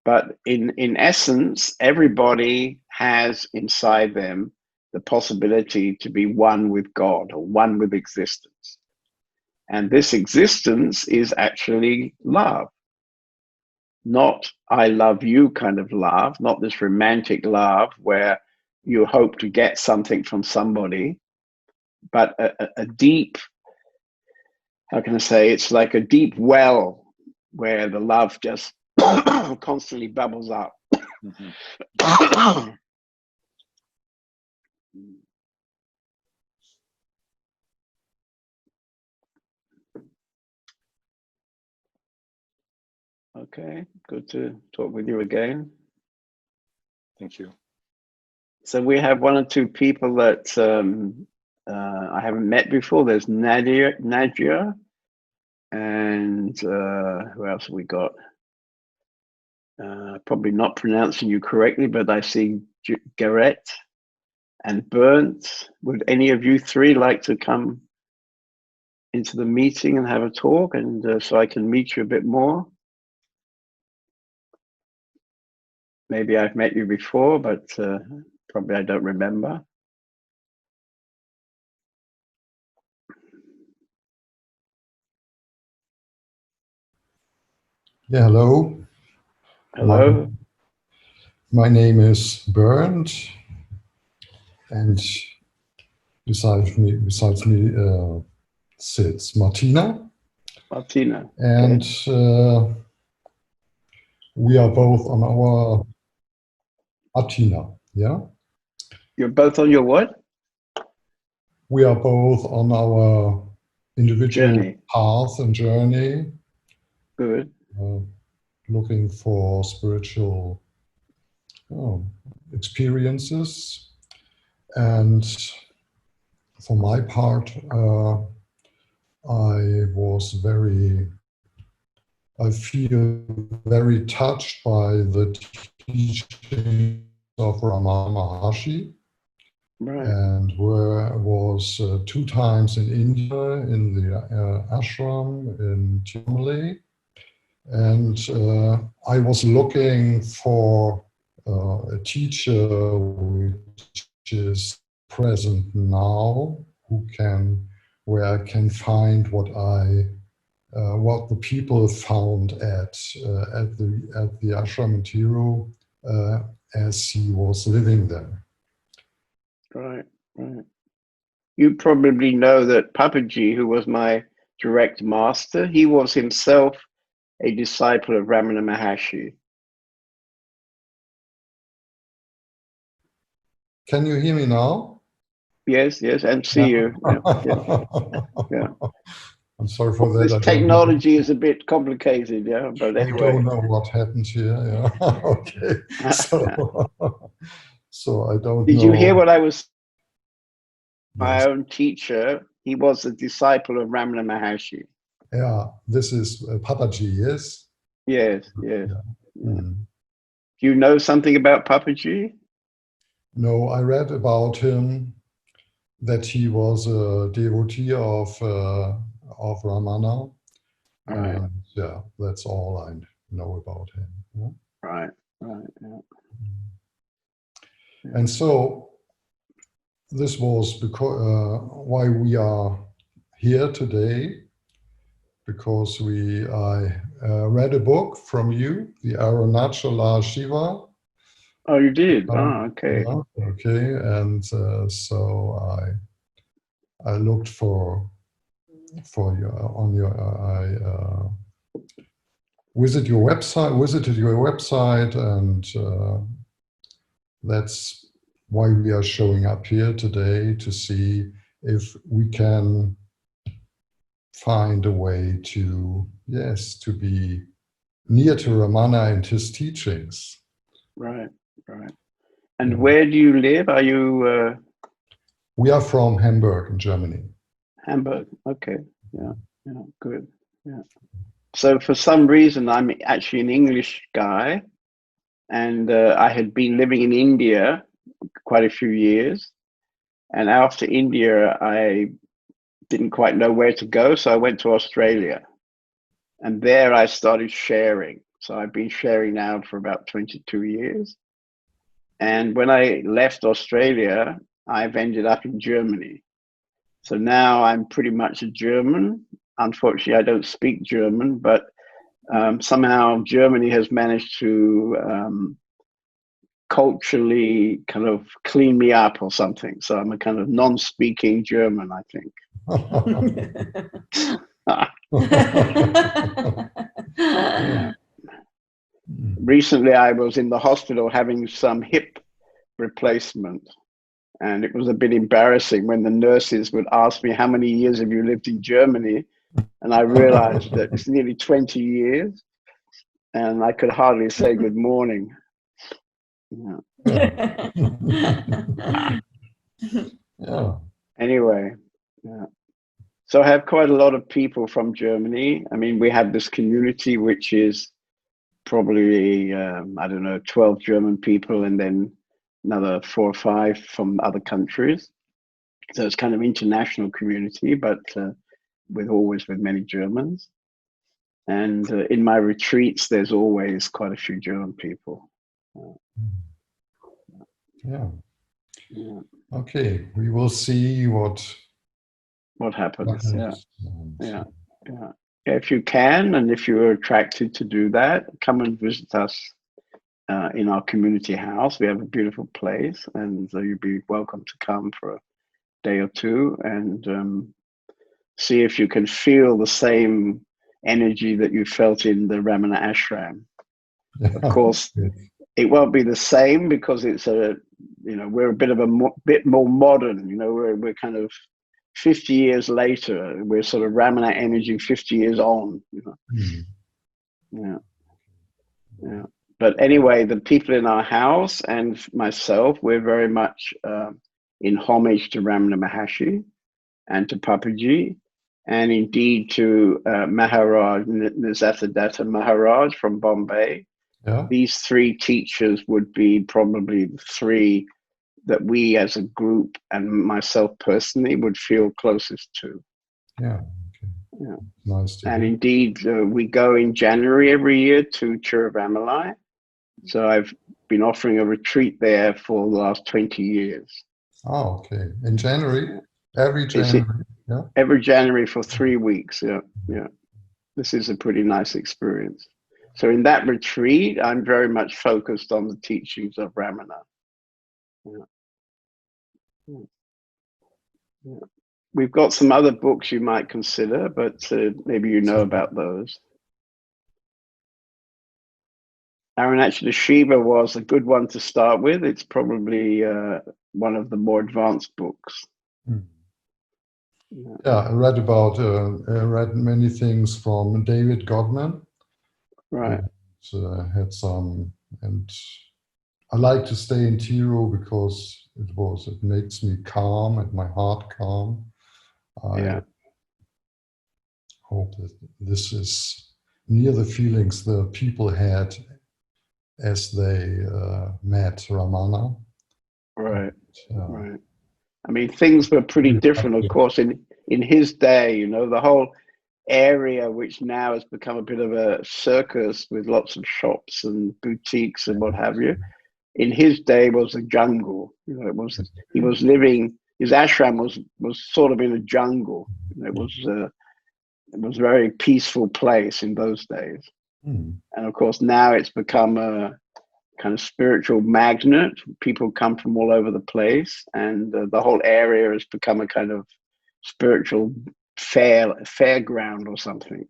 But in essence, everybody has inside them the possibility to be one with God, or one with existence. And this existence is actually love. Not I love you kind of love, not this romantic love where you hope to get something from somebody, but a deep, how can I say, it's like a deep well where the love just constantly bubbles up. Mm-hmm. Okay, good to talk with you again. Thank you. So we have one or two people that I haven't met before. There's Nadia, and who else have we got? Probably not pronouncing you correctly, but I see Garrett and Burnt. Would any of you three like to come into the meeting and have a talk, and so I can meet you a bit more? Maybe I've met you before, but probably I don't remember. Yeah, hello. Hello. My name is Bernd, and besides me sits Martina. Martina. And okay. We are both on our Martina, yeah? You're both on your what? We are both on our individual Journey. path and journey. Good. Looking for spiritual experiences. And for my part, I feel very touched by the teaching of Ramana Maharshi. Right. And was 2 times in India, in the ashram in Tirumala. And I was looking for a teacher which is present now, where I can find what the people found at the ashram in Tiru as he was living there. Right. You probably know that Papaji, who was my direct master, he was himself a disciple of Ramana Maharshi. Can you hear me now? Yes, and see you. Yeah. I'm sorry for that. This technology is a bit complicated, yeah. But anyway, I don't know what happened here. Yeah. Okay. So I don't know. Did you hear what I was? My own teacher. He was a disciple of Ramana Maharshi. Yeah. This is Papaji, yes. Yes. Yeah. Do you know something about Papaji? No, I read about him that he was a devotee of Ramana. Right. And yeah, that's all I know about him. Yeah? Right. Yeah. And so this was because why we are here today, because I read a book from you, the Arunachala Shiva. Oh, you did? Okay. Yeah, okay, and so I looked for you I visited your website, and that's why we are showing up here today, to see if we can find a way to be near to Ramana and his teachings. Right. And where do you live? Are you? We are from Hamburg in Germany. Hamburg. Okay. Yeah. Good. Yeah. So for some reason, I'm actually an English guy, and I had been living in India quite a few years. And after India, I didn't quite know where to go, so I went to Australia. And there I started sharing. So I've been sharing now for about 22 years. And when I left Australia, I've ended up in Germany. So now I'm pretty much a German. Unfortunately, I don't speak German, but somehow Germany has managed to culturally kind of clean me up or something. So I'm a kind of non-speaking German, I think. Recently, I was in the hospital having some hip replacement, and it was a bit embarrassing when the nurses would ask me, how many years have you lived in Germany? And I realized that it's nearly 20 years. and I could hardly say good morning. Yeah. Yeah. Anyway, yeah. So I have quite a lot of people from Germany. I mean, we have this community which is probably, I don't know, 12 German people and then another 4 or 5 from other countries. So it's kind of international community, but always with many Germans. And in my retreats, there's always quite a few German people. Yeah. Yeah. Okay, we will see what happens. happens. Yeah. If you can, and if you're attracted to do that, come and visit us in our community house. We have a beautiful place, and you'd be welcome to come for a day or two and see if you can feel the same energy that you felt in the Ramana ashram. Of course, it won't be the same because it's we're a bit of bit more modern. We're kind of 50 years later. We're sort of Ramana energy 50 years on. Yeah. But anyway, the people in our house and myself, we're very much in homage to Ramana Maharshi and to Papaji, and indeed to Maharaj Nisargadatta Maharaj from Bombay. Yeah. These 3 teachers would be probably the 3 that we as a group and myself personally would feel closest to. Yeah. Okay. Yeah. Nice to And hear. indeed, we go in January every year to Tiruvannamalai. So I've been offering a retreat there for the last 20 years. Oh, okay. In January? Every January? Yeah. Every January for 3 weeks. Yeah. This is a pretty nice experience. So in that retreat, I'm very much focused on the teachings of Ramana. Yeah. We've got some other books you might consider, but maybe you know about those. Arunachalam Shiva was a good one to start with. It's probably one of the more advanced books. Yeah, I read many things from David Godman. Right. And, had some, and I like to stay in Tiro because it makes me calm and my heart calm. I hope that this is near the feelings the people had as they met Ramana. Right. Right. I mean, things were pretty different, of course, in his day. The whole area, which now has become a bit of a circus with lots of shops and boutiques and what have you. In his day was a jungle. He was living. His ashram was sort of in a jungle. It was a very peaceful place in those days. And of course, now it's become a kind of spiritual magnet. People come from all over the place, and the whole area has become a kind of spiritual fairground or something.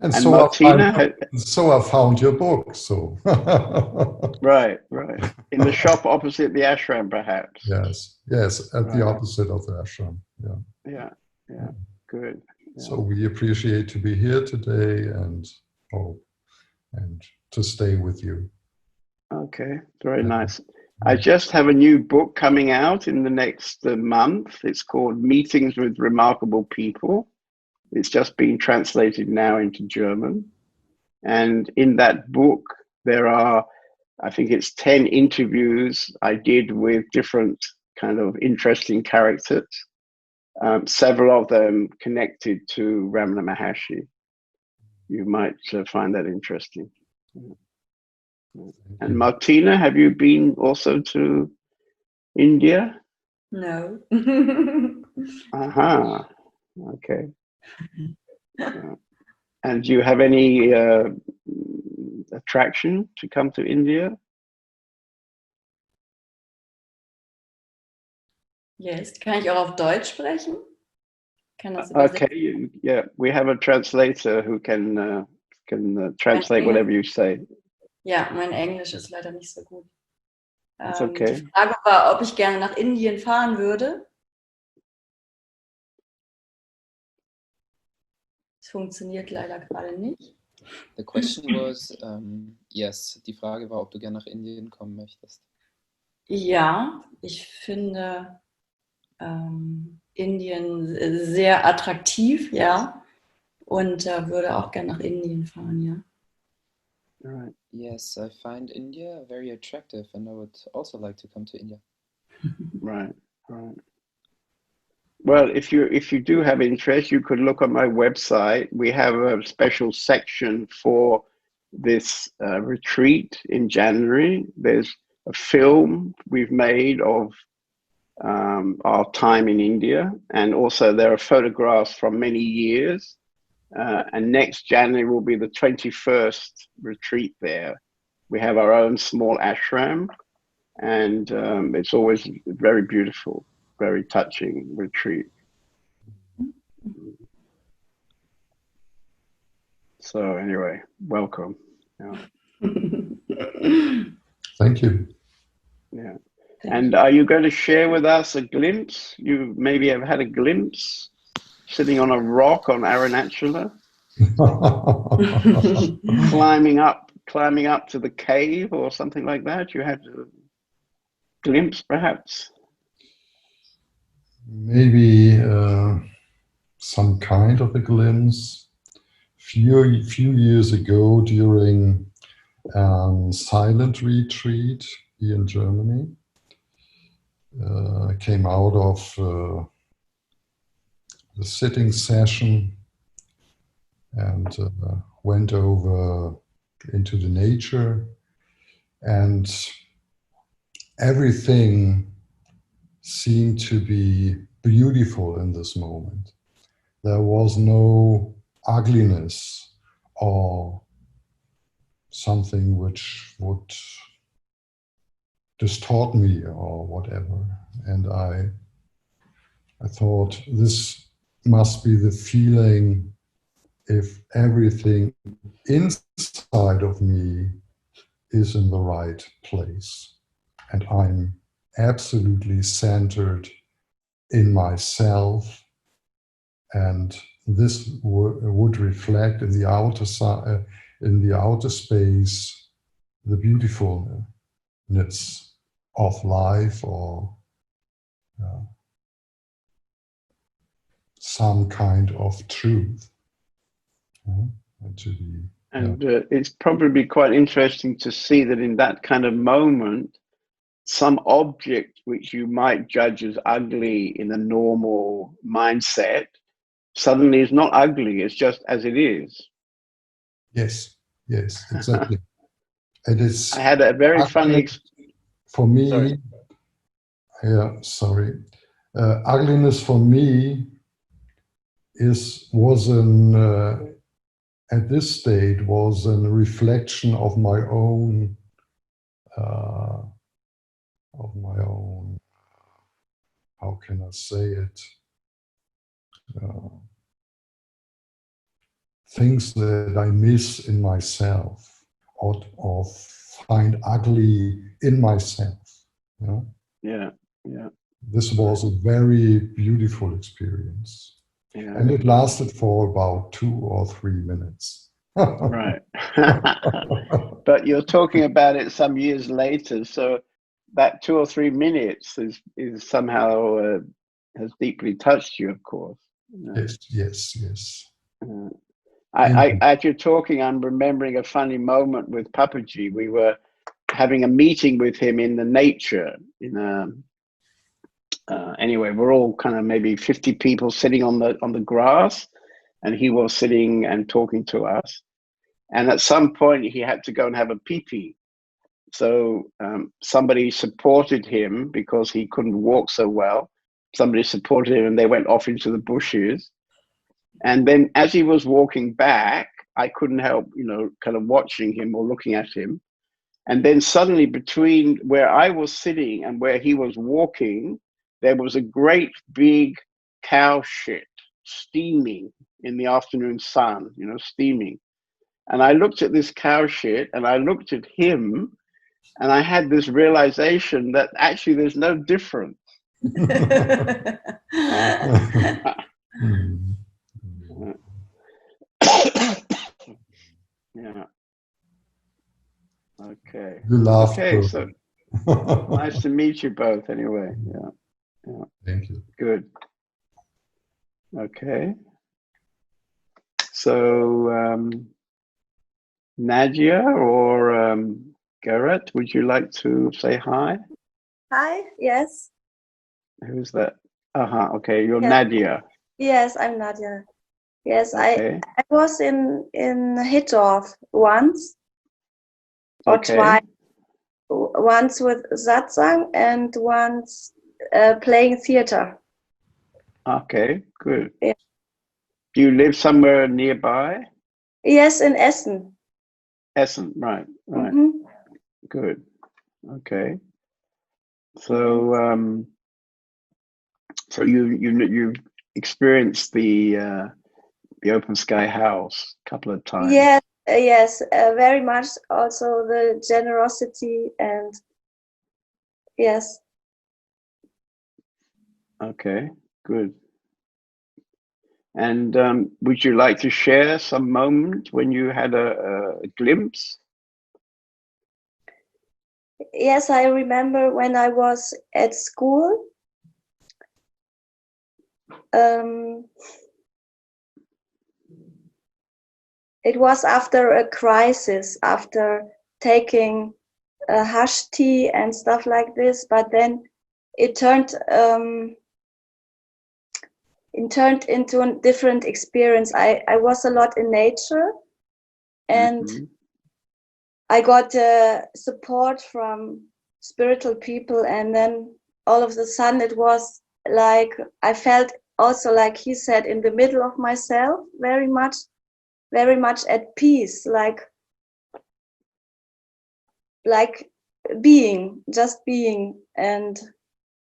And so Martina I found your book. So right in the shop opposite the ashram, perhaps. Yes, at the opposite of the ashram. Yeah, good. So we appreciate to be here today and hope and to stay with you. Okay, very nice. I just have a new book coming out in the next month. It's called Meetings with Remarkable People. It's just being translated now into German. And in that book, there are, I think it's 10 interviews I did with different kind of interesting characters, several of them connected to Ramana Maharshi. You might find that interesting. And Martina, have you been also to India? No. Aha. Okay. And do you have any attraction to come to India? Yes. Kann ich auch auf Deutsch sprechen? Kann das Okay. Yeah, we have a translator who can translate whatever you say. Ja, mein Englisch ist leider nicht so gut. It's okay. Die Frage war, ob ich gerne nach Indien fahren würde. Es funktioniert leider gerade nicht. The question was, yes, die Frage war, ob du gerne nach Indien kommen möchtest. Ja, ich finde Indien sehr attraktiv, ja. Und würde auch gerne nach Indien fahren, ja. Right. Yes, I find India very attractive and I would also like to come to India. Right. Right. Well, if you do have interest, you could look on my website. We have a special section for this retreat in January. There's a film we've made of our time in India, and also there are photographs from many years. And next January will be the 21st retreat there. We have our own small ashram, and it's always very beautiful, very touching retreat. So anyway, welcome. Yeah. Thank you. Yeah. And are you going to share with us a glimpse? You maybe have had a glimpse sitting on a rock on Arunachala, climbing up to the cave or something like that. You had a glimpse, perhaps. Maybe some kind of a glimpse. Few years ago, during silent retreat here in Germany, came out of the sitting session and went over into the nature, and everything seemed to be beautiful in this moment. There was no ugliness or something which would distort me or whatever. And I thought this must be the feeling if everything inside of me is in the right place and I'm absolutely centered in myself, and this would reflect in the outer side, in the outer space, the beautifulness of life, or some kind of truth. It's probably quite interesting to see that in that kind of moment, some object which you might judge as ugly in a normal mindset suddenly is not ugly, it's just as it is. Yes, exactly. It is. I had a very funny for me. Sorry. Yeah, sorry. Ugliness for me was at this state was a reflection of my own how can I say it, things that I miss in myself or find ugly in myself. Yeah. This was a very beautiful experience. Yeah. And it lasted for about 2 or 3 minutes. Right. But you're talking about it some years later, so that 2 or 3 minutes is somehow has deeply touched you, of course. Yes. As you're talking, I'm remembering a funny moment with Papaji. We were having a meeting with him in the nature. Anyway, we're all kind of maybe 50 people sitting on the grass, and he was sitting and talking to us. And at some point, he had to go and have a pee-pee. So somebody supported him because he couldn't walk so well. Somebody supported him, and they went off into the bushes. And then as he was walking back, I couldn't help, kind of watching him or looking at him. And then suddenly between where I was sitting and where he was walking, there was a great big cow shit steaming in the afternoon sun, steaming. And I looked at this cow shit and I looked at him and I had this realization that actually there's no difference. You laughed. Okay, so perfect. nice to meet you both anyway. Yeah, yeah, Thank you. good. Okay. So, Nadia or Garrett, would you like to say hi? Hi, yes. Who's that? Okay, you're Yes. Nadia. Yes, I'm Nadia. Yes, Okay. I was in Hittorf once or Okay. twice. Once with Satsang and once playing theater. Okay, good. Yeah. Do you live somewhere nearby? Yes, in Essen. Essen, right, right. Mhm. Good. Okay. So, so you've experienced the open sky house a couple of times. Yes, yes, very much. Also the generosity and yes. Okay, good. And would you like to share some moment when you had a glimpse? Yes, I remember when I was at school. It was after a crisis, after taking a hush tea and stuff like this, but then it turned into a different experience. I was a lot in nature, and I got support from spiritual people, and then all of a sudden it was like I felt also, like he said, in the middle of myself, very much at peace, like just being. And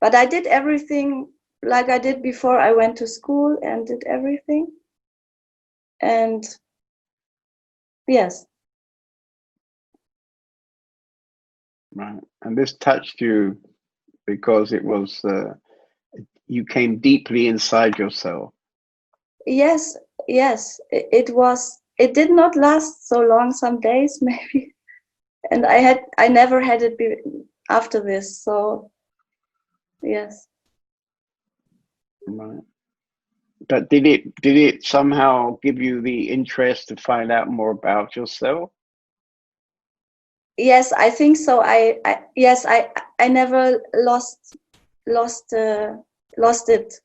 but I did everything like I did before. I went to school and did everything, and yes. Right. And this touched you because it was you came deeply inside yourself. Yes, it was. It did not last so long, some days maybe, and I never had it after this. So yes. Right. But did it somehow give you the interest to find out more about yourself? Yes, I think so. I never lost it.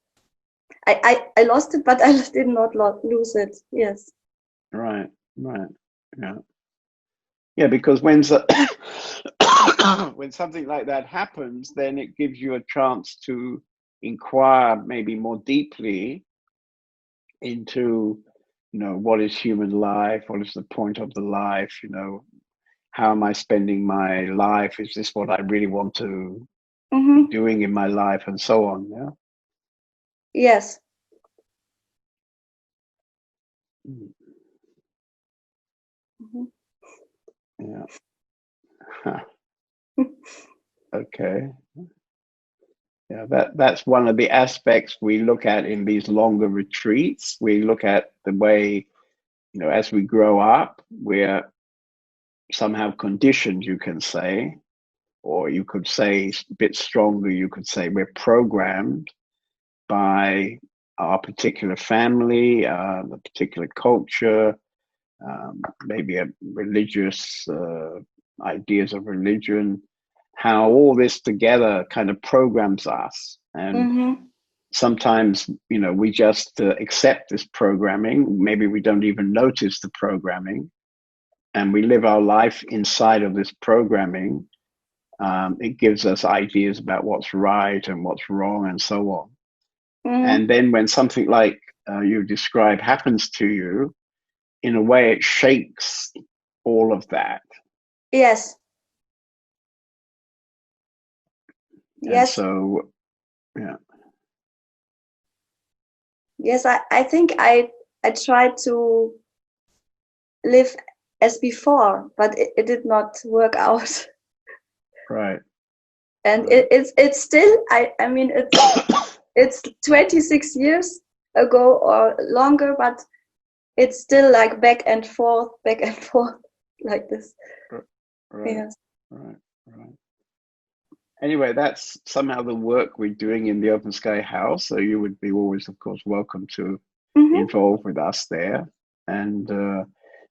I lost it, but I did not lose it. Yes. Right, right, yeah, yeah. Because when when something like that happens, then it gives you a chance to inquire maybe more deeply into, what is human life? What is the point of the life? How am I spending my life? Is this what I really want to be doing in my life, and so on? Yeah. Yes. Yeah. Okay. Yeah, that's one of the aspects we look at in these longer retreats. We look at the way, as we grow up, we're somehow conditioned, you can say, or you could say a bit stronger, you could say we're programmed by our particular family, a particular culture, maybe a religious ideas of religion, how all this together kind of programs us. And sometimes, we just accept this programming. Maybe we don't even notice the programming, and we live our life inside of this programming. It gives us ideas about what's right and what's wrong and so on. And then when something like you describe happens to you, in a way it shakes all of that. Yes. And yes. So, yeah. Yes, I think I tried to live as before, but it did not work out. Right. And right. it's still, I mean, it's 26 years ago or longer, but it's still like back and forth like this. Right. Yes. right, right. Anyway, that's somehow the work we're doing in the Open Sky House. So you would be always, of course, welcome to involve with us there. And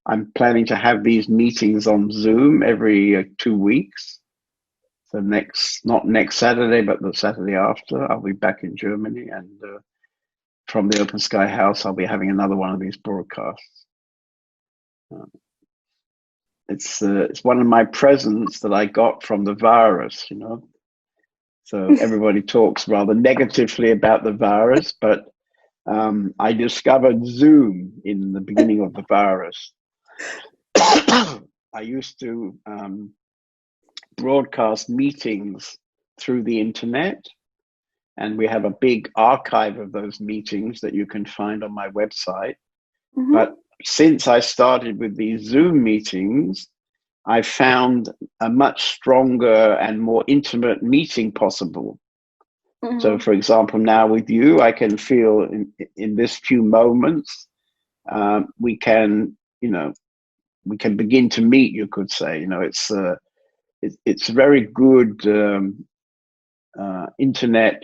I'm planning to have these meetings on Zoom every 2 weeks. So not next Saturday, but the Saturday after, I'll be back in Germany. And from the Open Sky House, I'll be having another one of these broadcasts. It's one of my presents that I got from the virus, you know. So everybody talks rather negatively about the virus, but I discovered Zoom in the beginning of the virus. I used to broadcast meetings through the internet, and we have a big archive of those meetings that you can find on my website. But since I started with these Zoom meetings, I found a much stronger and more intimate meeting possible. So, for example, now with you, I can feel in this few moments, we can, we can begin to meet. You could say, it's a very good internet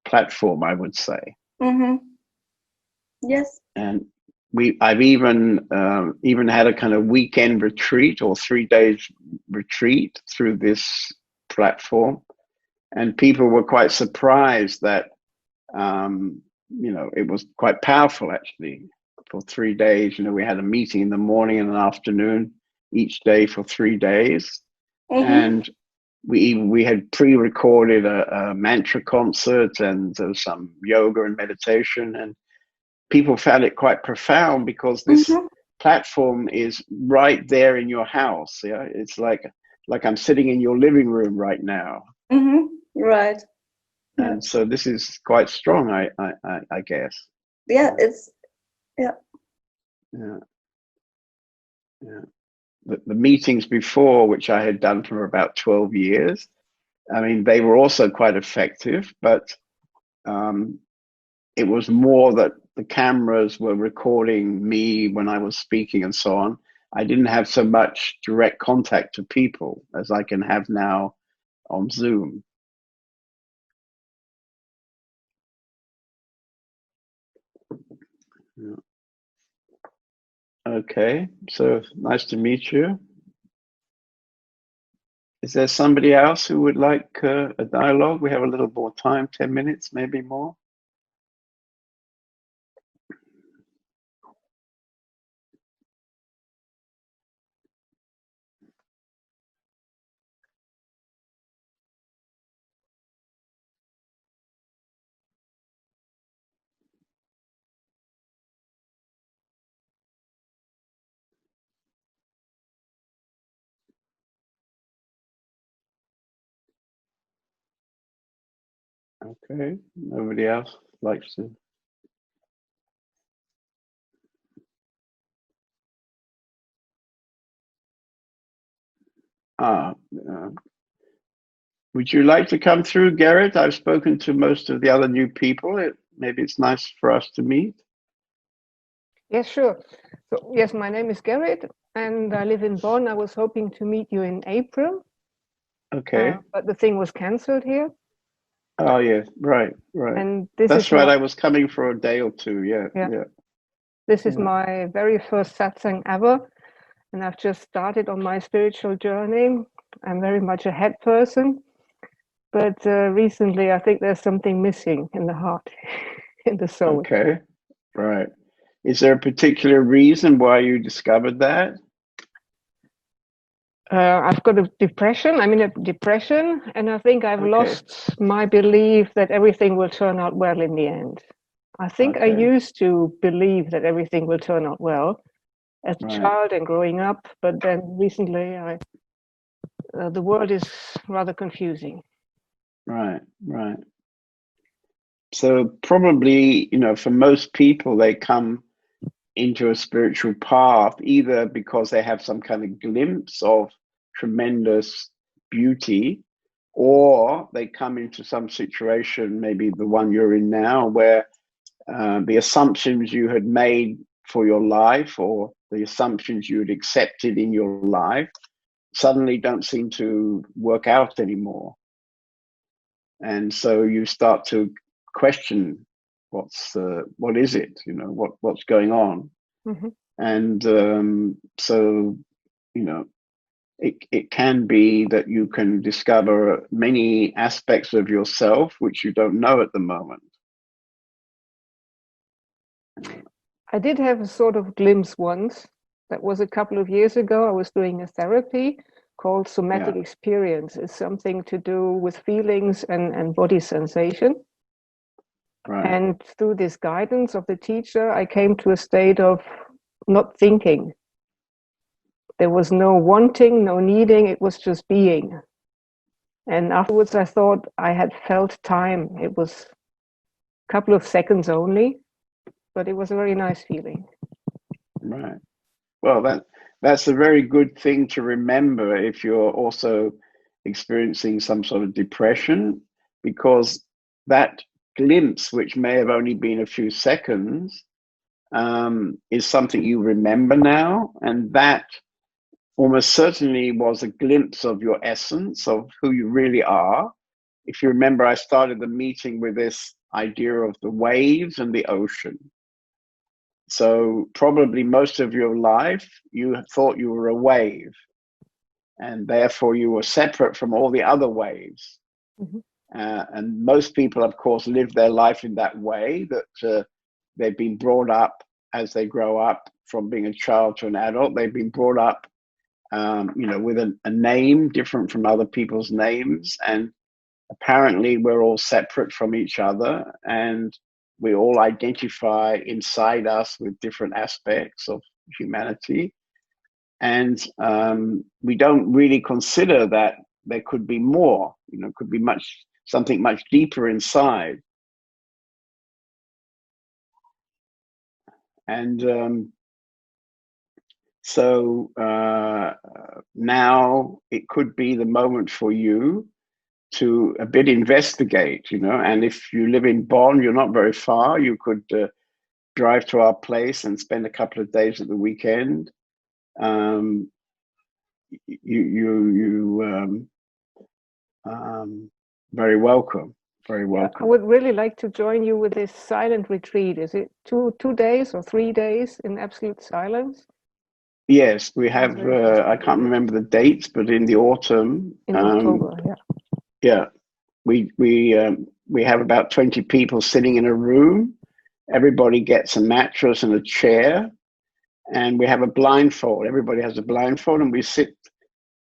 platform, I would say. Yes. And I've even had a kind of weekend retreat or 3 days retreat through this platform, and people were quite surprised that it was quite powerful actually. For 3 days, we had a meeting in the morning and an afternoon each day for 3 days, and we had pre-recorded a mantra concert, and there was some yoga and meditation, and people found it quite profound because this platform is right there in your house. Yeah, it's like I'm sitting in your living room right now. Right. And so this is quite strong, I guess. Yeah, The meetings before, which I had done for about 12 years, I mean, they were also quite effective, but it was more that the cameras were recording me when I was speaking and so on. I didn't have so much direct contact to people as I can have now on Zoom. Yeah. Okay, so nice to meet you. Is there somebody else who would like a dialogue? We have a little more time, 10 minutes, maybe more. Okay, nobody else likes to. Would you like to come through, Garrett? I've spoken to most of the other new people. Maybe it's nice for us to meet. Yes, sure. So, yes, my name is Garrett, and I live in Bonn. I was hoping to meet you in April. Okay. But the thing was cancelled here. Oh, yes, right. And that's right. I was coming for a day or two. Yeah. This is my very first satsang ever, and I've just started on my spiritual journey. I'm very much a head person, but recently I think there's something missing in the heart, in the soul. Okay, right. Is there a particular reason why you discovered that? I've got a depression. I'm in a depression, and I think I've lost my belief that everything will turn out well in the end. I think I used to believe that everything will turn out well as a child and growing up, but then recently the world is rather confusing. Right. So probably, for most people, they come into a spiritual path either because they have some kind of glimpse of tremendous beauty, or they come into some situation, maybe the one you're in now, where the assumptions you had made for your life, or the assumptions you had accepted in your life, suddenly don't seem to work out anymore. And so you start to question what is it, you know, what's going on. Mm-hmm. And so, you know, it can be that you can discover many aspects of yourself which you don't know at the moment. I did have a sort of glimpse once. That was a couple of years ago. I was doing a therapy called somatic experience. It's something to do with feelings and body sensation. Right. And through this guidance of the teacher, I came to a state of not thinking. There was no wanting, no needing, it was just being. And afterwards I thought I had felt time. It was a couple of seconds only, but it was a very nice feeling. Right. Well, that's a very good thing to remember if you're also experiencing some sort of depression, because that glimpse, which may have only been a few seconds, is something you remember now, and that almost certainly was a glimpse of your essence, of who you really are. If you remember, I started the meeting with this idea of the waves and the ocean. So probably most of your life, you thought you were a wave, and therefore you were separate from all the other waves. Mm-hmm. And most people, of course, live their life in that way, that they've been brought up as they grow up from being a child to an adult. They've been brought up, you know, with a name different from other people's names. And apparently we're all separate from each other, and we all identify inside us with different aspects of humanity. And we don't really consider that there could be more, you know, could be something much deeper inside. And so now it could be the moment for you to a bit investigate, you know. And if you live in Bonn, you're not very far. You could drive to our place and spend a couple of days at the weekend. Very welcome. Very welcome. I would really like to join you with this silent retreat. Is it two days or 3 days in absolute silence? Yes, we have. I can't remember the dates, but in the autumn. In October, yeah. Yeah, we have about 20 people sitting in a room. Everybody gets a mattress and a chair, and we have a blindfold. Everybody has a blindfold, and we sit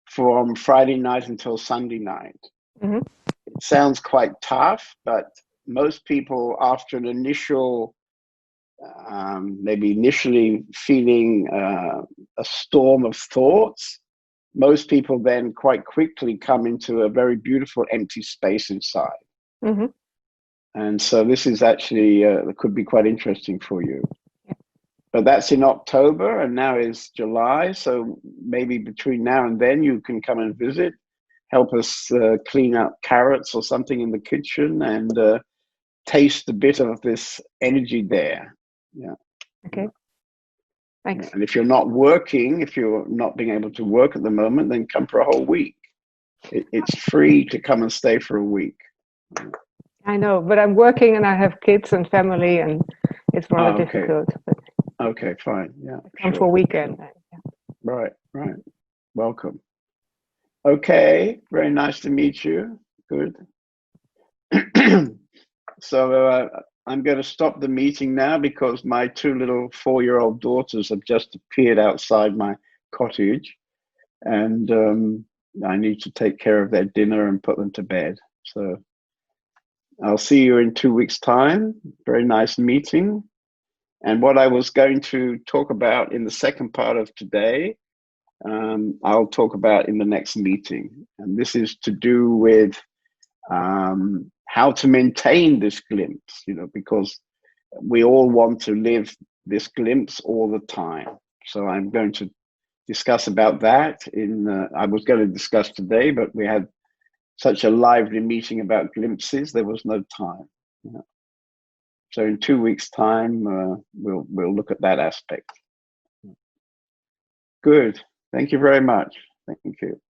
from Friday night until Sunday night. Mm-hmm. It sounds quite tough, but most people, after an initial, maybe initially feeling a storm of thoughts, most people then quite quickly come into a very beautiful empty space inside. Mm-hmm. And so this is actually, could be quite interesting for you. But that's in October, and now is July. So maybe between now and then you can come and visit, help us clean up carrots or something in the kitchen, and taste a bit of this energy there. Yeah. Okay. Thanks. Yeah. And if you're not working, if you're not being able to work at the moment, then come for a whole week. It's free to come and stay for a week. I know, but I'm working and I have kids and family, and it's rather difficult. But okay, fine. Yeah. come for a weekend. Yeah. Right. Welcome. Okay, very nice to meet you. Good. So I'm going to stop the meeting now because my 2 little 4-year-old daughters have just appeared outside my cottage, and I need to take care of their dinner and put them to bed. So I'll see you in 2 weeks' time. Very nice meeting. And what I was going to talk about in the second part of today, I'll talk about in the next meeting. And this is to do with how to maintain this glimpse, you know, because we all want to live this glimpse all the time. So I'm going to discuss about that I was going to discuss today, but we had such a lively meeting about glimpses, there was no time. You know. So in 2 weeks' time, we'll look at that aspect. Good. Thank you very much. Thank you.